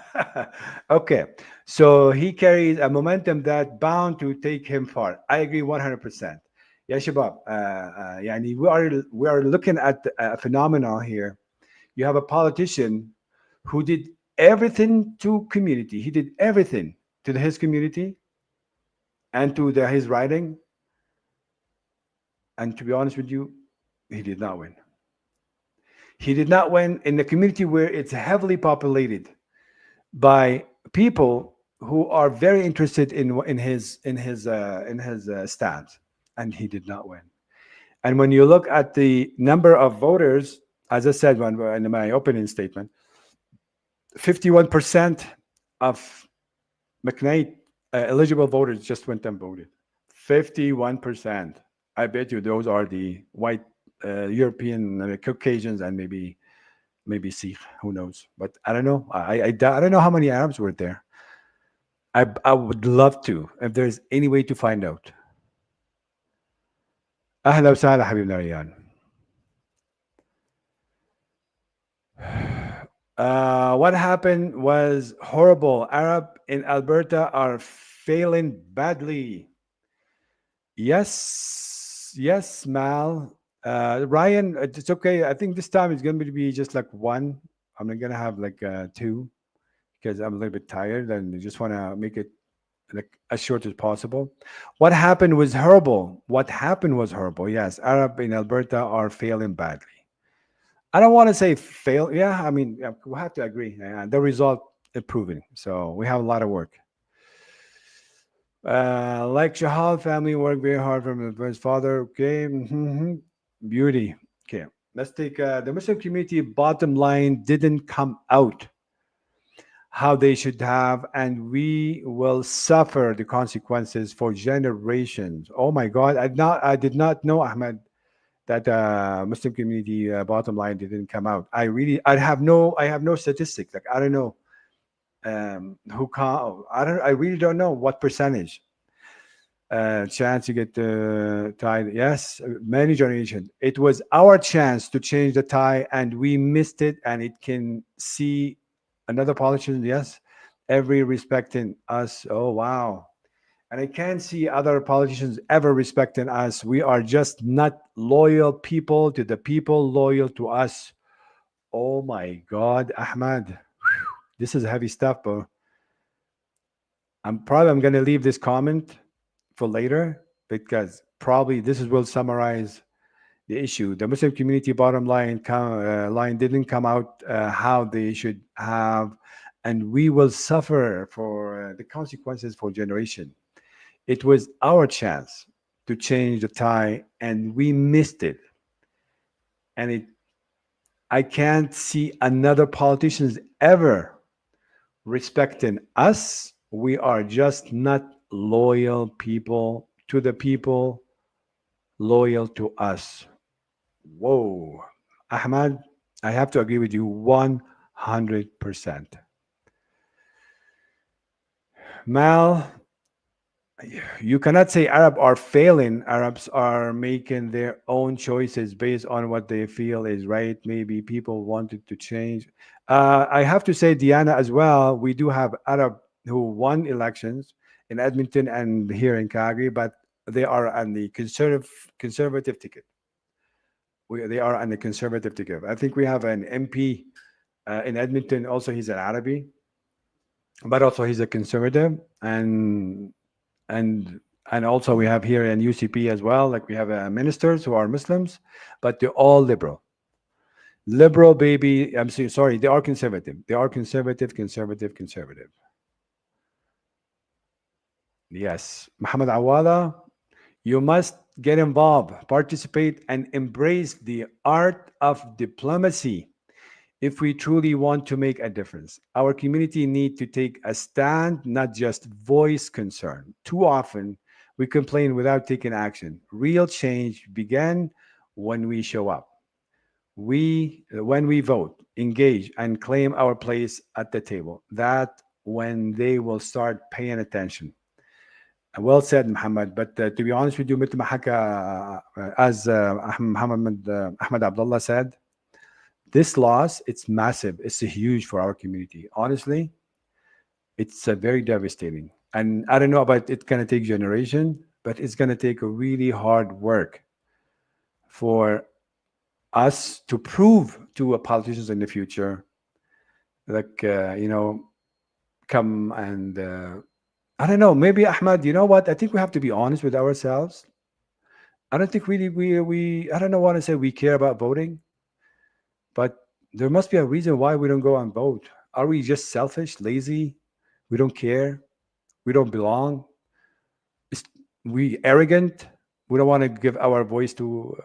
Okay, so he carries a momentum that bound to take him far. I agree 100%. Yeah, Shabab. Yani we are looking at a phenomenon here. You have a politician who did everything to community. He did everything to his community and to his riding. And to be honest with you, he did not win. He did not win in the community where it's heavily populated by people who are very interested in his stance, and he did not win. And when you look at the number of voters, as I said in my opening statement, 51% of McKnight eligible voters just went and voted. 51%. I bet you those are the white European Caucasians and maybe Sikh. Who knows? But I don't know. I don't know how many Arabs were there. I would love to if there's any way to find out. أهلا وسهلا حبيبنا ريان. What happened was horrible. Arab in Alberta are failing badly. Yes, Mal. Ryan, it's okay. I think this time it's going to be just like one. I'm not going to have like two because I'm a little bit tired and I just want to make it like as short as possible. What happened was horrible. What happened was horrible. Yes, Arab in Alberta are failing badly. I don't want to say fail. Yeah, I mean, yeah, we have to agree. The result improving. So we have a lot of work. Like Shahal family worked very hard from his father. Okay. Beauty. Okay. Let's take the Muslim community bottom line didn't come out how they should have, and we will suffer the consequences for generations. Oh my God. I did not know, Ahmed, that Muslim community bottom line didn't come out. I have no statistics. Like I don't know who can I really don't know what percentage chance to get the tie. Yes, many generations. It was our chance to change the tie, and we missed it. And it can see another politician. Yes, every respecting us. Oh wow. And I can't see other politicians ever respecting us. We are just not loyal people to the people loyal to us. Oh my God, Ahmad. This is heavy stuff, bro. I'm gonna leave this comment for later because probably will summarize the issue. The Muslim community bottom line didn't come out how they should have, and we will suffer for the consequences for generation. It was our chance to change the tie, and we missed it. And I can't see another politicians ever respecting us. We are just not loyal people to the people loyal to us. Whoa. Ahmad, I have to agree with you 100%. Mal, you cannot say Arab are failing. Arabs are making their own choices based on what they feel is right. Maybe people wanted to change. I have to say, Diana, as well, we do have Arab who won elections in Edmonton and here in Calgary, but they are on the conservative ticket. They are on the conservative ticket. I think we have an MP in Edmonton. Also, he's an Arabi, but also he's a conservative, and and also we have here in UCP as well. Like we have ministers who are Muslims, but they're all liberal. Liberal, baby. I'm sorry, they are conservative. They are conservative, conservative, conservative. Yes, Muhammad Awala, you must get involved, participate, and embrace the art of diplomacy if we truly want to make a difference. Our community need to take a stand, not just voice concern. Too often, we complain without taking action. Real change begin when we show up. When we vote, engage, and claim our place at the table. That when they will start paying attention. Well said, Muhammad. But to be honest with you, مثل ما حكى, as Ahmed Abdullah said, this loss, it's massive. It's huge for our community. Honestly, it's very devastating. And I don't know about it's going to take generation, but it's going to take a really hard work for us to prove to politicians in the future, like, come and, I don't know, maybe Ahmad, you know what? I think we have to be honest with ourselves. I don't think really I don't know what to say we care about voting, but there must be a reason why we don't go and vote. Are we just selfish, lazy? We don't care. We don't belong. Is we arrogant? We don't want to give our voice to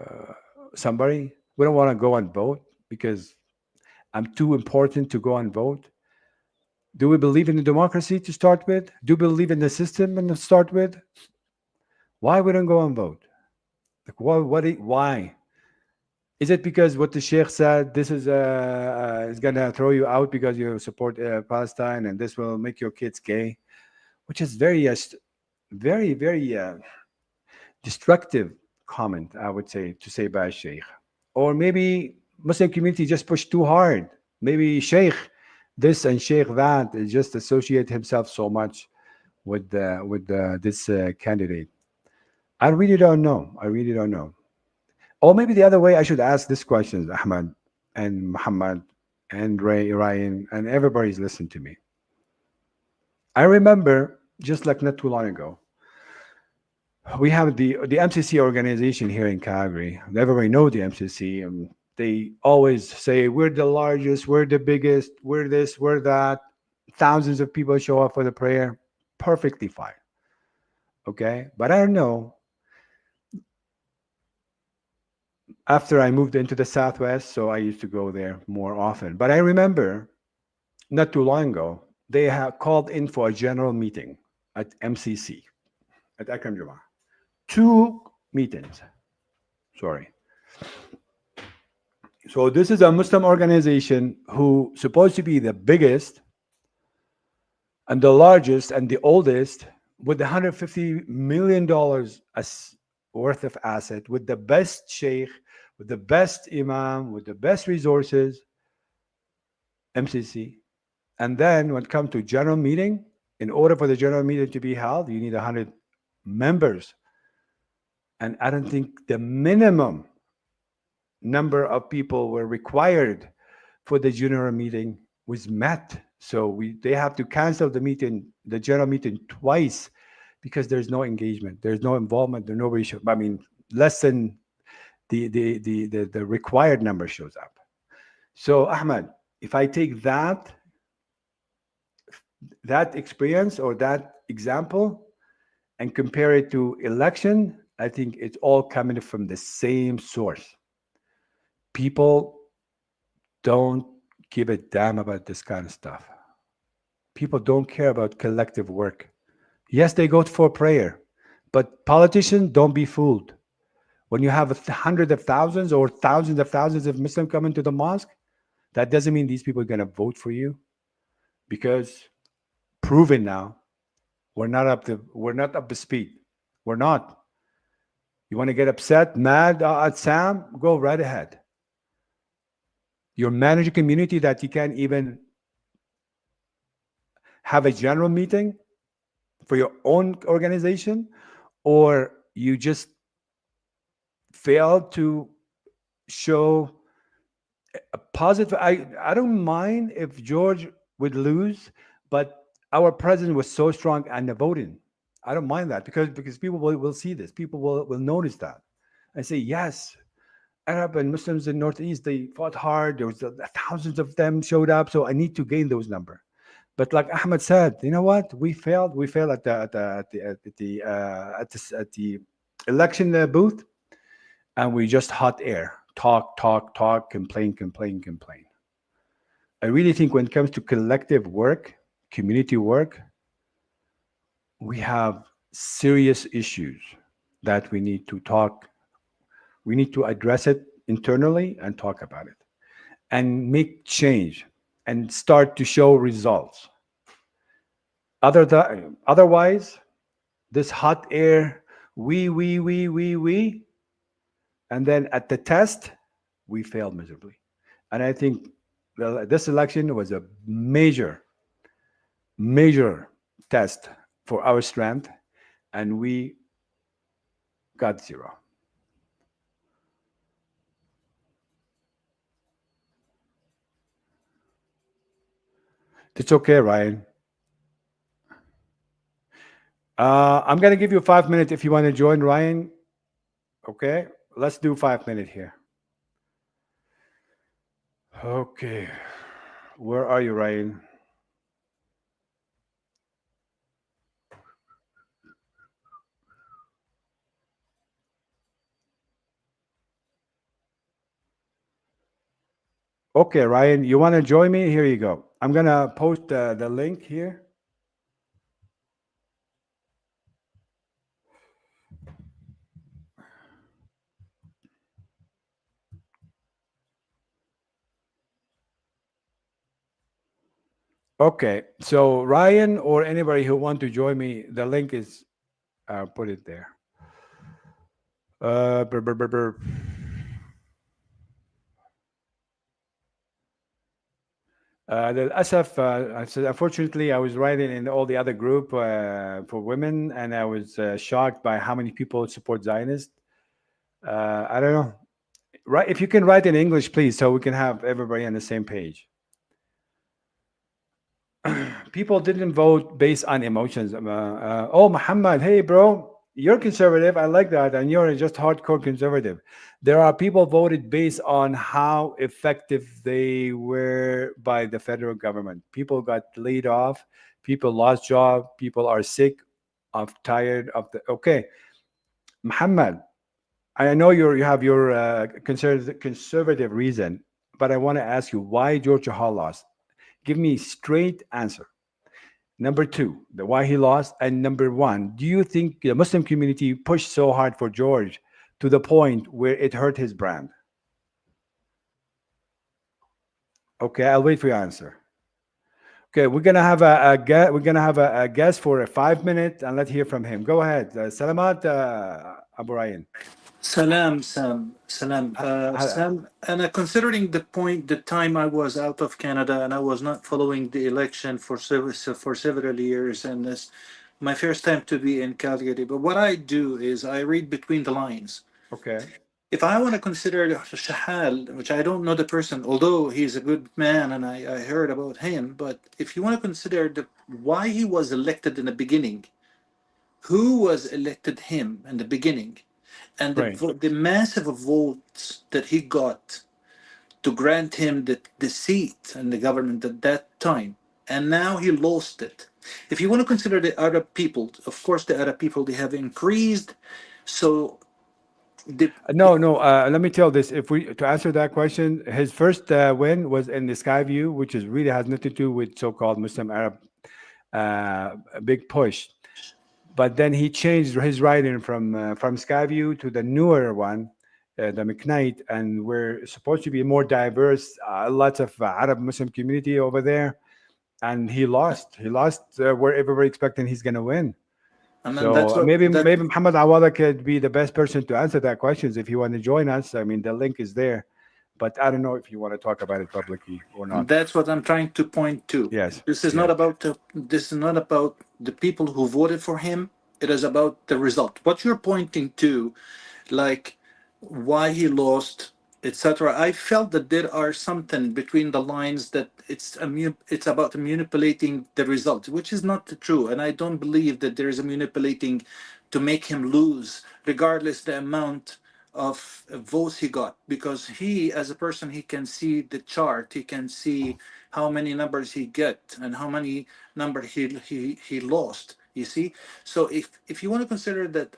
somebody. We don't want to go and vote because I'm too important to go and vote. Do we believe in the democracy to start with? Do we believe in the system and to start with? Why we don't go and vote? Like why? Is it because what the sheikh said? This is gonna throw you out because you support Palestine, and this will make your kids gay, which is very destructive comment, I would say, to say by sheikh. Or maybe Muslim community just pushed too hard. Maybe sheikh this and sheikh that just associate himself so much with this candidate. I really don't know. I really don't know. Or maybe the other way, I should ask this question, Ahmad and Muhammad and Ray, Ryan, and everybody's listening to me. I remember, just like not too long ago, we have the MCC organization here in Calgary. Everybody know the MCC. They always say, we're the largest, we're the biggest, we're this, we're that. Thousands of people show up for the prayer. Perfectly fine. Okay? But I don't know. After I moved into the Southwest, so I used to go there more often. But I remember not too long ago, they have called in for a general meeting at MCC, at Akram Juma. 2 meetings. Sorry. So this is a Muslim organization who supposed to be the biggest and the largest and the oldest, with $150 million worth of asset, with the best sheikh, with the best imam, with the best resources, MCC. And then when it comes to general meeting, in order for the general meeting to be held, you need 100 members. And I don't think the minimum number of people were required for the general meeting was met. So they have to cancel the meeting, the general meeting, twice because there's no engagement, there's no involvement, there's nobody. I mean, less than the required number shows up. So Ahmed, if I take that experience or that example and compare it to election, I think it's all coming from the same source. People don't give a damn about this kind of stuff. People don't care about collective work. Yes, they go for prayer, but politicians, don't be fooled. When you have hundreds of thousands or thousands of Muslims coming to the mosque, that doesn't mean these people are going to vote for you, because proven now, We're not up to speed. We're not. You want to get upset, mad at Sam? Go right ahead. Your manager community that you can't even have a general meeting for your own organization, or you just fail to show a positive. I don't mind if George would lose, but our president was so strong and the voting. I don't mind that because people will see this. People will notice that and say yes. Arab and Muslims in Northeast, they fought hard. There was thousands of them showed up. So I need to gain those number. But like Ahmed said, you know what? We failed. We failed at the election booth, and we just hot air. Talk, talk, talk, complain, complain, complain. I really think when it comes to collective work, community work, we have serious issues that we need to talk. We need to address it internally and talk about it and make change and start to show results. Otherwise, this hot air, we, and then at the test, we failed miserably. And I think this election was a major, major test for our strength, and we got zero. It's okay, Ryan. I'm gonna give you 5 minutes if you want to join, Ryan. Okay, let's do 5 minutes here. Okay, where are you, Ryan? Okay, Ryan, you want to join me? Here you go. I'm gonna post the link here. Okay, so Ryan or anybody who want to join me, the link is put it there. Brr, brr, brr, brr. للأسف, I said, unfortunately, I was writing in all the other group for women, and I was shocked by how many people support Zionist. I don't know. Right, if you can write in English, please, so we can have everybody on the same page. People didn't vote based on emotions. Oh, Muhammad, hey, bro, you're conservative. I like that. And you're just hardcore conservative. There are people voted based on how effective they were by the federal government. People got laid off. People lost job. People are sick, of tired of the. Okay, Muhammad, I know you have your conservative reason, but I want to ask you why George Chahal lost. Give me straight answer. Number two, the why he lost, and number one, do you think the Muslim community pushed so hard for George to the point where it hurt his brand? Okay, I'll wait for your answer. Okay, we're gonna have a guest for a 5 minute, and let's hear from him. Go ahead, Salamat Abu Ryan. Salam, Sam. Salam. Sam, and considering the point, the time I was out of Canada and I was not following the election for several years, and this my first time to be in Calgary. But what I do is I read between the lines. Okay. If I want to consider Shahal, which I don't know the person, although he's a good man and I heard about him, but if you want to consider why he was elected in the beginning, who was elected him in the beginning, and Right. the massive votes that he got to grant him the seat in the government at that time, and now he lost it. If you want to consider the Arab people, of course, the Arab people they have increased. So the No. Let me tell this. If we to answer that question, his first win was in the Skyview, which is really has nothing to do with so-called Muslim Arab big push. But then he changed his writing from Skyview to the newer one, the McKnight, and we're supposed to be more diverse. Lots of Arab Muslim community over there, and he lost. He lost where everybody expecting he's going to win. And then that's So what that. maybe Muhammad Awada could be the best person to answer that questions if you want to join us. I mean, the link is there, but I don't know if you want to talk about it publicly or not. That's what I'm trying to point to. Yes, This is not yes. about this is not about the people who voted for him. It is about the result. What you're pointing to, like why he lost, etc. I felt that there are something between the lines that it's about manipulating the result, which is not true. And I don't believe that there is a manipulating to make him lose, regardless the amount of votes he got, because he, as a person, he can see the chart, he can see how many numbers he get and how many number he lost. You see, so if you want to consider that,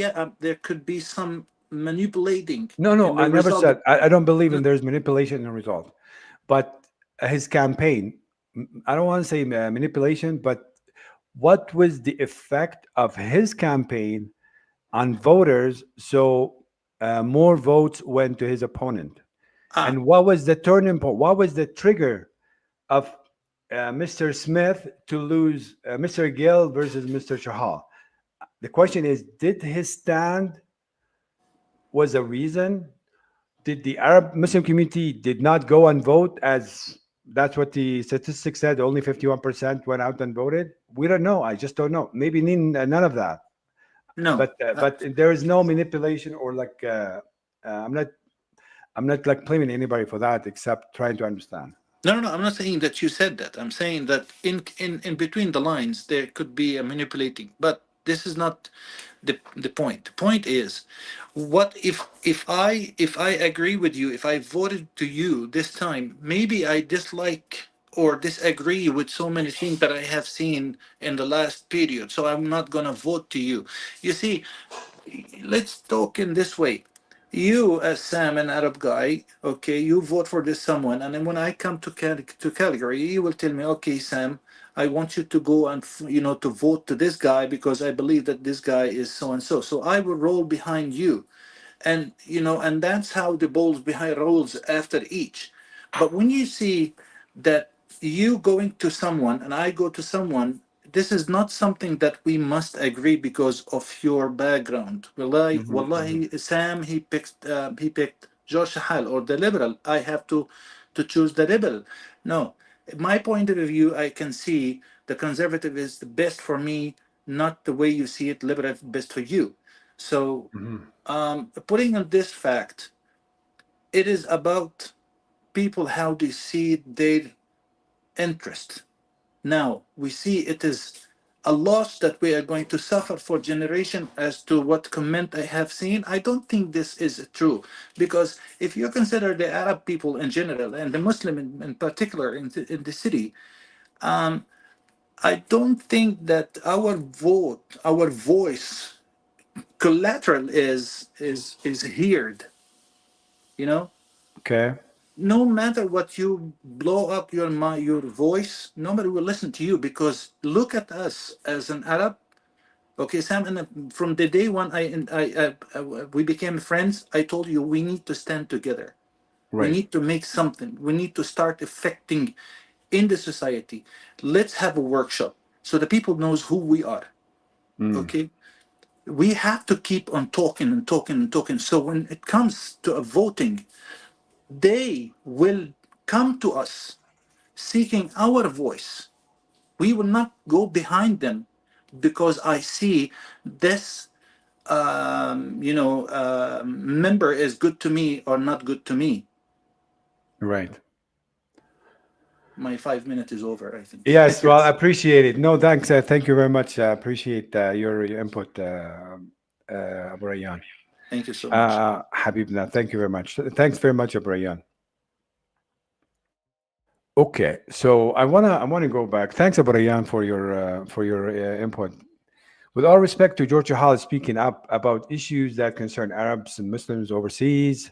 yeah, there could be some manipulating No, no, in the I never result. said. I don't believe in there's manipulation in the result, but his campaign. I don't want to say manipulation, but what was the effect of his campaign on voters? So more votes went to his opponent. Ah, And what was the turning point? What was the trigger of Mr. Smith to lose Mr. Gill versus Mr. Chahal? The question is, did his stand was a reason? Did the Arab Muslim community did not go and vote as that's what the statistics said? Only 51% went out and voted. We don't know. I just don't know. Maybe none of that. no. But there is no manipulation or like I'm not like blaming anybody for that except trying to understand. No, I'm not saying that you said that. I'm saying that in between the lines there could be a manipulating, but this is not the point. The point is, what if I agree with you, if I voted to you this time, maybe I dislike or disagree with so many things that I have seen in the last period, so I'm not gonna vote to you. You see, let's talk in this way. You, as Sam, an Arab guy, okay, you vote for this someone, and then when I come to Calgary, you will tell me, okay, Sam, I want you to go and to vote to this guy because I believe that this guy is so and so. So I will roll behind you, and and that's how the balls behind rolls after each. But when you see that you going to someone and I go to someone, this is not something that we must agree because of your background. Hmm, hmm. Wallahi, Sam, he picked George Chahal or the liberal. I have to choose the liberal. No, my point of view, I can see the conservative is the best for me, not the way you see it. Liberal is best for you. So, Hmm. putting on this fact, it is about people how they see their interest. Now we see it is a loss that we are going to suffer for generation. As to what comment I have seen, I don't think this is true, because if you consider the Arab people in general and the Muslim in particular in the city, I don't think that our vote, our voice, collateral is heard. You know, Okay. no matter what you blow up your voice, nobody will listen to you, because look at us as an Arab. Okay, Sam, and from the day when we became friends, I told you we need to stand together. We Right. need to make something. We need to start affecting in the society. Let's have a workshop so the people knows who we are. Mm. Okay, we have to keep on talking and talking and talking. So when it comes to a voting, they will come to us seeking our voice. We will not go behind them because I see this member is good to me or not good to me. Right. My 5 minutes is over, I think. Yes. Well, I appreciate it. No, thanks. Thank you very much. I appreciate your input, Abu Rayyan. Thank you so much. Habibna, thank you very much. Thanks very much, Abu Rayyan. Okay, so I wanna go back. Thanks, Abu Rayyan, for your input. With all respect to George Chahal speaking up about issues that concern Arabs and Muslims overseas,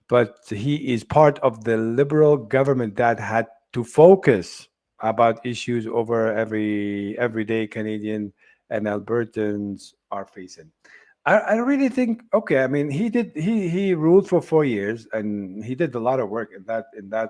but he is part of the liberal government that had to focus about issues over everyday Canadian and Albertans are facing. I really think okay. I mean, he ruled for 4 years and he did a lot of work in that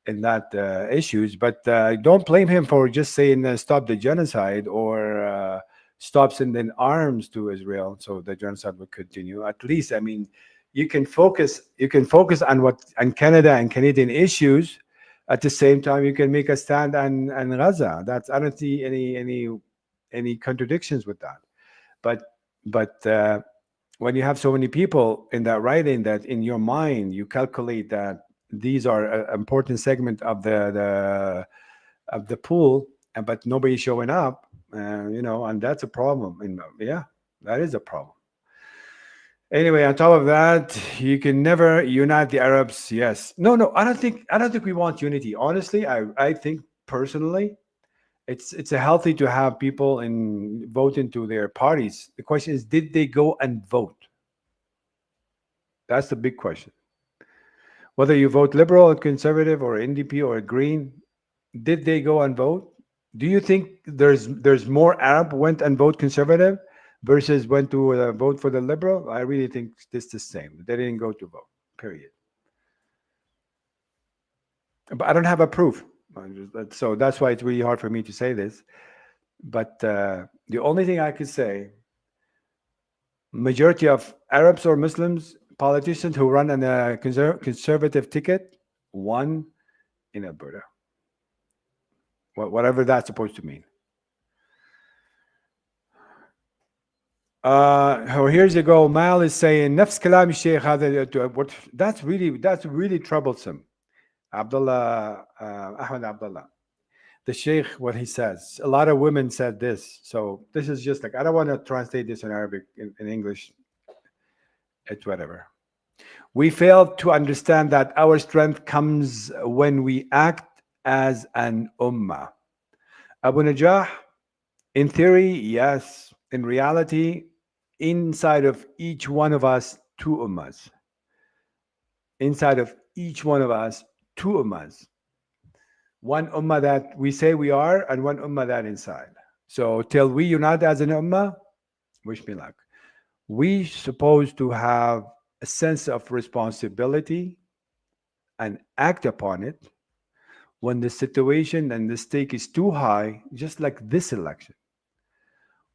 issues. But don't blame him for just saying stop the genocide or stop sending arms to Israel, so the genocide will continue. At least, I mean, you can focus. You can focus on Canada and Canadian issues. At the same time, you can make a stand on Gaza. That's I don't see any contradictions with that. But but when you have so many people in that writing that in your mind you calculate that these are an important segment of the pool, but nobody's showing up, and that's a problem. And yeah, that is a problem. Anyway, on top of that, you can never unite the Arabs. Yes, no, I don't think we want unity. Honestly, I think personally, it's a healthy to have people in vote into their parties. The question is, did they go and vote? That's the big question. Whether you vote liberal or conservative or NDP or green, did they go and vote? Do you think there's more Arab went and vote conservative versus went to vote for the liberal? I really think it's the same. They didn't go to vote. Period. But I don't have a proof, so that's why it's really hard for me to say this. But the only thing I could say, majority of Arabs or Muslims politicians who run on a conservative ticket won in Alberta, whatever that's supposed to mean. Here's you go. Mal is saying نفس كلام الشيخ هذا. That's really troublesome. Abdullah Ahmed Abdullah, the Sheikh, what he says. A lot of women said this, so this is just like I don't want to translate this in Arabic in English. It's whatever. We fail to understand that our strength comes when we act as an ummah. Abu Najah, in theory, yes. In reality, inside of each one of us, two ummahs. Inside of each one of us, two ummahs. One ummah that we say we are, and one ummah that inside. So till we unite as an ummah, wish me luck. We supposed to have a sense of responsibility and act upon it when the situation and the stake is too high, just like this election.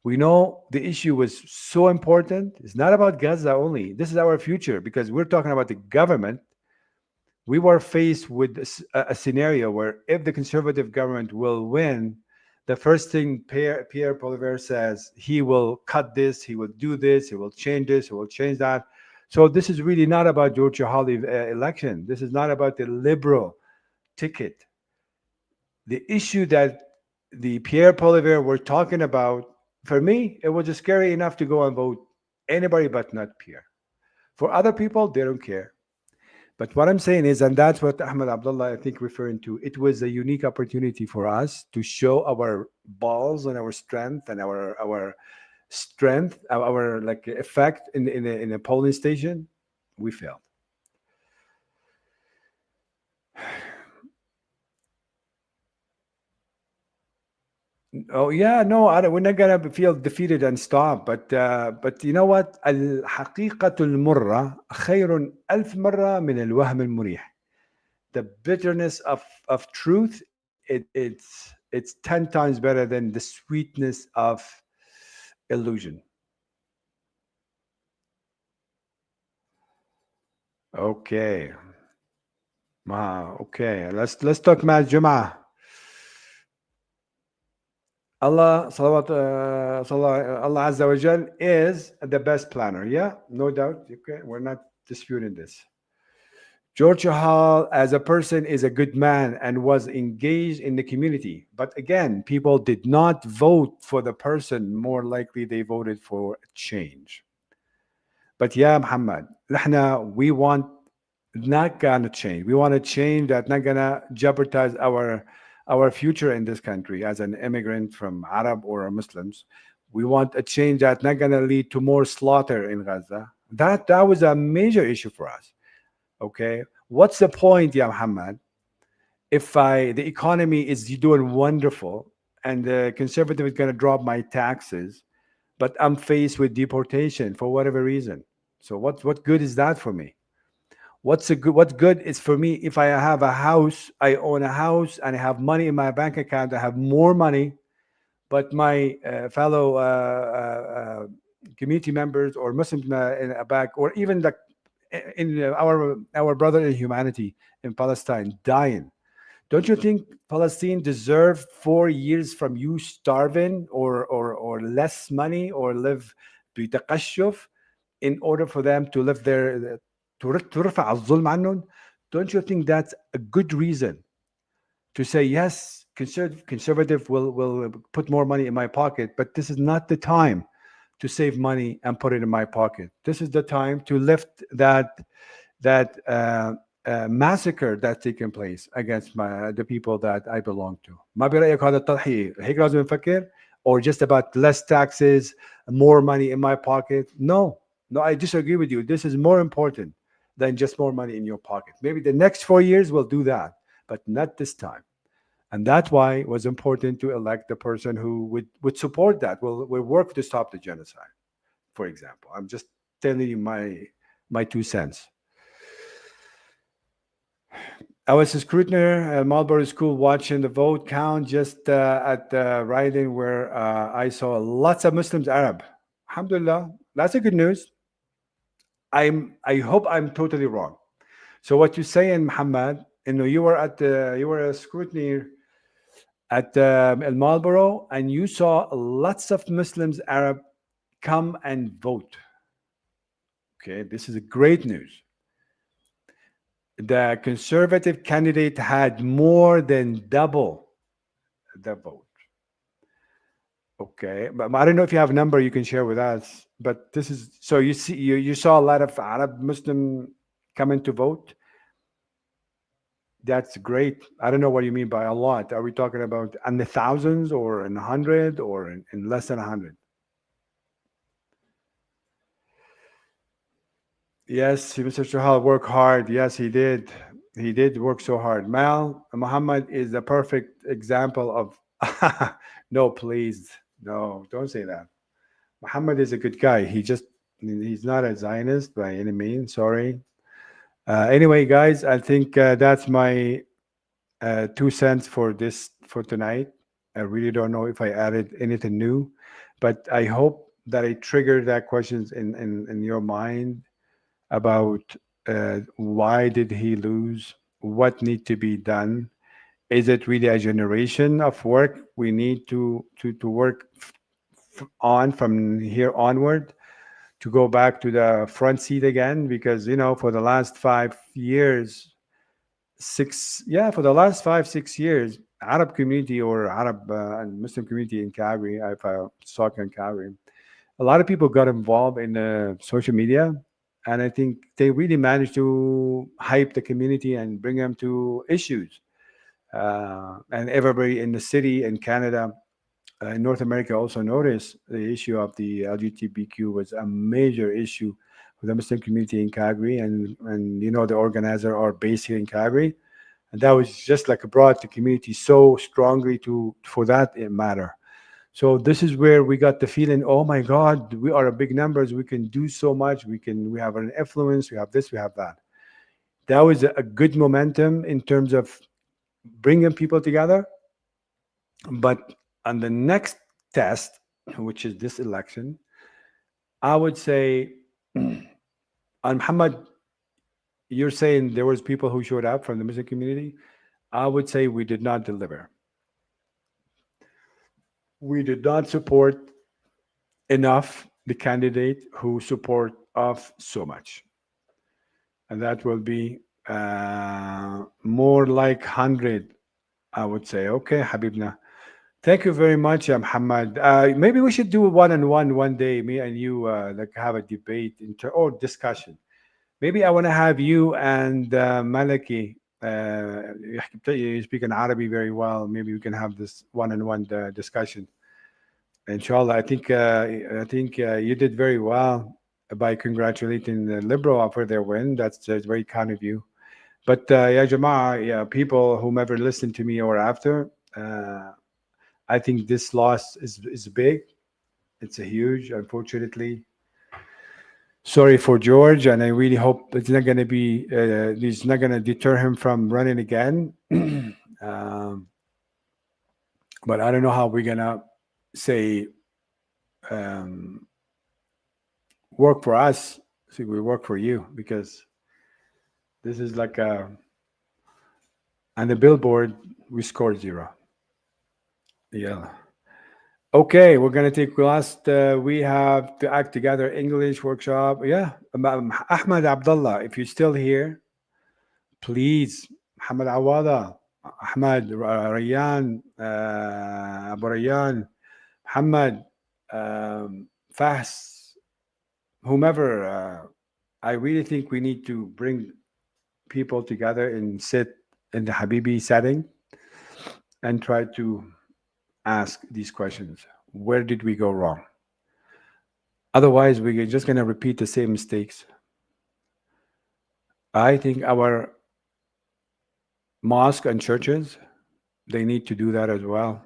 We know the issue was so important. It's not about Gaza only. This is our future because we're talking about the government. We were faced with a scenario where if the conservative government will win, the first thing Pierre Poilievre says, he will cut this, he will do this, he will change this, he will change that. So this is really not about George Chahal election. This is not about the liberal ticket. The issue that the Pierre Poilievre were talking about, for me, it was just scary enough to go and vote anybody but not Pierre. For other people, they don't care. But what I'm saying is, and that's what Ahmed Abdullah, I think, referring to, it was a unique opportunity for us to show our balls and our strength and our strength, our like effect in a polling station. We failed. Oh yeah, no, we're not gonna feel defeated and stop. But you know what? الحقيقة المرة خير ألف مرة من الوهم المريح. The bitterness of truth, it's 10 times better than the sweetness of illusion. Okay. Okay. Let's talk Matt Jum'ah. Allah Azza wa Jal is the best planner. Yeah, no doubt. Okay, we're not disputing this. George Chahal, as a person, is a good man and was engaged in the community. But again, people did not vote for the person. More likely, they voted for change. But yeah, Muhammad, we want not gonna change. We want a change that's not gonna jeopardize our future in this country as an immigrant from Arab or Muslims. We want a change that's not going to lead to more slaughter in Gaza. That was a major issue for us. Okay, what's the point, Ya Muhammad, if the economy is doing wonderful and the conservative is going to drop my taxes, but I'm faced with deportation for whatever reason? So what good is that for me? What's good is for me if I have a house, I own a house and I have money in my bank account, I have more money, but my fellow community members or Muslims in a back, or even like in our brother in humanity in Palestine dying. Don't you think Palestine deserve 4 years from you starving or less money or live بتقشف in order for them to live there ترفع الظلم عنهم? Don't you think that's a good reason to say yes, conservative will put more money in my pocket, but this is not the time to save money and put it in my pocket. This is the time to lift that massacre that's taken place against the people that I belong to. ما برأيك هذا التضحية هيك لازم نفكر, or just about less taxes, more money in my pocket? No, I disagree with you. This is more important than just more money in your pocket. Maybe the next 4 years will do that, but not this time. And that's why it was important to elect the person who would support that, will work to stop the genocide, for example. I'm just telling you my 2 cents. I was a scrutineer at Marlborough School watching the vote count just at the riding where I saw lots of Muslims, Arab. Alhamdulillah, that's a good news. I hope I'm totally wrong. So what you say in Muhammad, you were a scrutineer at El Marlborough and you saw lots of Muslims, Arab, come and vote. Okay, this is a great news. The conservative candidate had more than double the vote. Okay, but I don't know if you have a number you can share with us. But this is so you saw a lot of Arab Muslim coming to vote. That's great. I don't know what you mean by a lot. Are we talking about in the thousands or in 100 or in less than 100? Yes, Mr. Chahal worked hard. Yes, he did. He did work so hard. Muhammad is the perfect example of. No, please, no, don't say that. Muhammad is a good guy. He's not a Zionist by any means. Sorry. Anyway, guys, I think that's my 2 cents for tonight. I really don't know if I added anything new, but I hope that I triggered that questions in your mind about why did he lose, what need to be done. Is it really a generation of work we need to work on from here onward, to go back to the front seat again? Because for the last 5 years, for the last 5 6 years, Arab community or Arab and Muslim community in Calgary, if I talk in Calgary, a lot of people got involved in social media, and I think they really managed to hype the community and bring them to issues. And everybody in the city in Canada, in North America, also noticed the issue of the LGBTQ was a major issue for the Muslim community in Calgary, and the organizer are based here in Calgary, and that was just like brought the community so strongly for that matter. So this is where we got the feeling, oh my God, we are a big numbers. We can do so much. We have an influence. We have this, we have that. That was a good momentum in terms of bringing people together. But on the next test, which is this election, I would say, on Muhammad, you're saying there was people who showed up from the Muslim community. I would say we did not deliver. We did not support enough the candidate who support us so much, and that will be more like 100, I would say. Okay, Habibna, thank you very much, Muhammad. Maybe we should do a one-on-one one day, me and you, like have a debate or discussion. Maybe I want to have you and Malaki. You speak in Arabic very well. Maybe we can have this one-on-one discussion. Inshallah, I think you did very well by congratulating the Liberal for their win. That's very kind of you. But ya Jama'ah, yeah, people, whomever listened to me or after, I think this loss is big. It's a huge, unfortunately. Sorry for George, and I really hope it's not going to deter him from running again. um, but I don't know how we're going to say um, work for us. See, we work for you because this is like on the billboard, we scored zero. Yeah. Okay, we're gonna take last. We have to act together English workshop. Yeah, Ahmed Abdullah, if you're still here, please. Muhammad Awada, Ahmed Rayyan, Abu Rayyan, Muhammad, Fahs, whomever. I really think we need to bring people together and sit in the Habibi setting and try to ask these questions. Where did we go wrong? Otherwise, we're just going to repeat the same mistakes. I think our mosque and churches, they need to do that as well.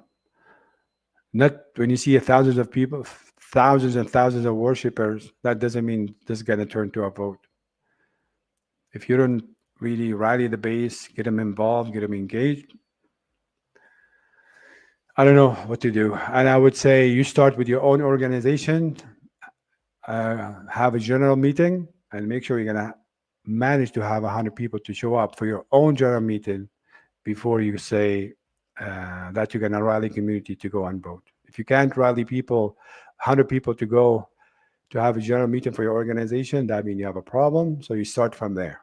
Not when you see thousands of people, thousands and thousands of worshippers, that doesn't mean this is going to turn to a vote. If you don't really rally the base, get them involved, get them engaged, I don't know what to do. And I would say you start with your own organization, have a general meeting, and make sure you're going to manage to have 100 people to show up for your own general meeting before you say that you're going to rally community to go and vote. If you can't rally people, 100 people to go to have a general meeting for your organization, that means you have a problem. So you start from there.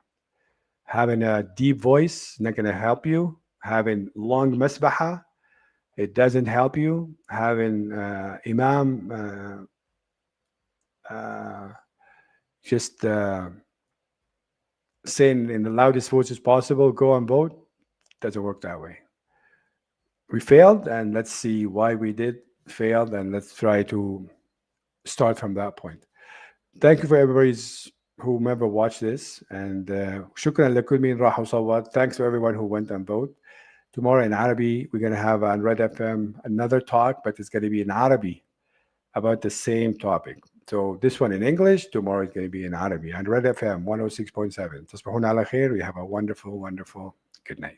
Having a deep voice not going to help you. Having long masbaha, it doesn't help you. Having imam just saying in the loudest voice as possible, go and vote, doesn't work that way. We failed, and let's see why we did failed, and let's try to start from that point. Thank you for everybody's whomever watched this, and shukran لكل مين راح وصوت. Thanks to everyone who went and vote. Tomorrow in Arabi, we're going to have on Red FM another talk, but it's going to be in Arabi about the same topic. So this one in English, tomorrow is going to be in Arabi on Red FM 106.7. تصبحون على خير. We have a wonderful, wonderful good night.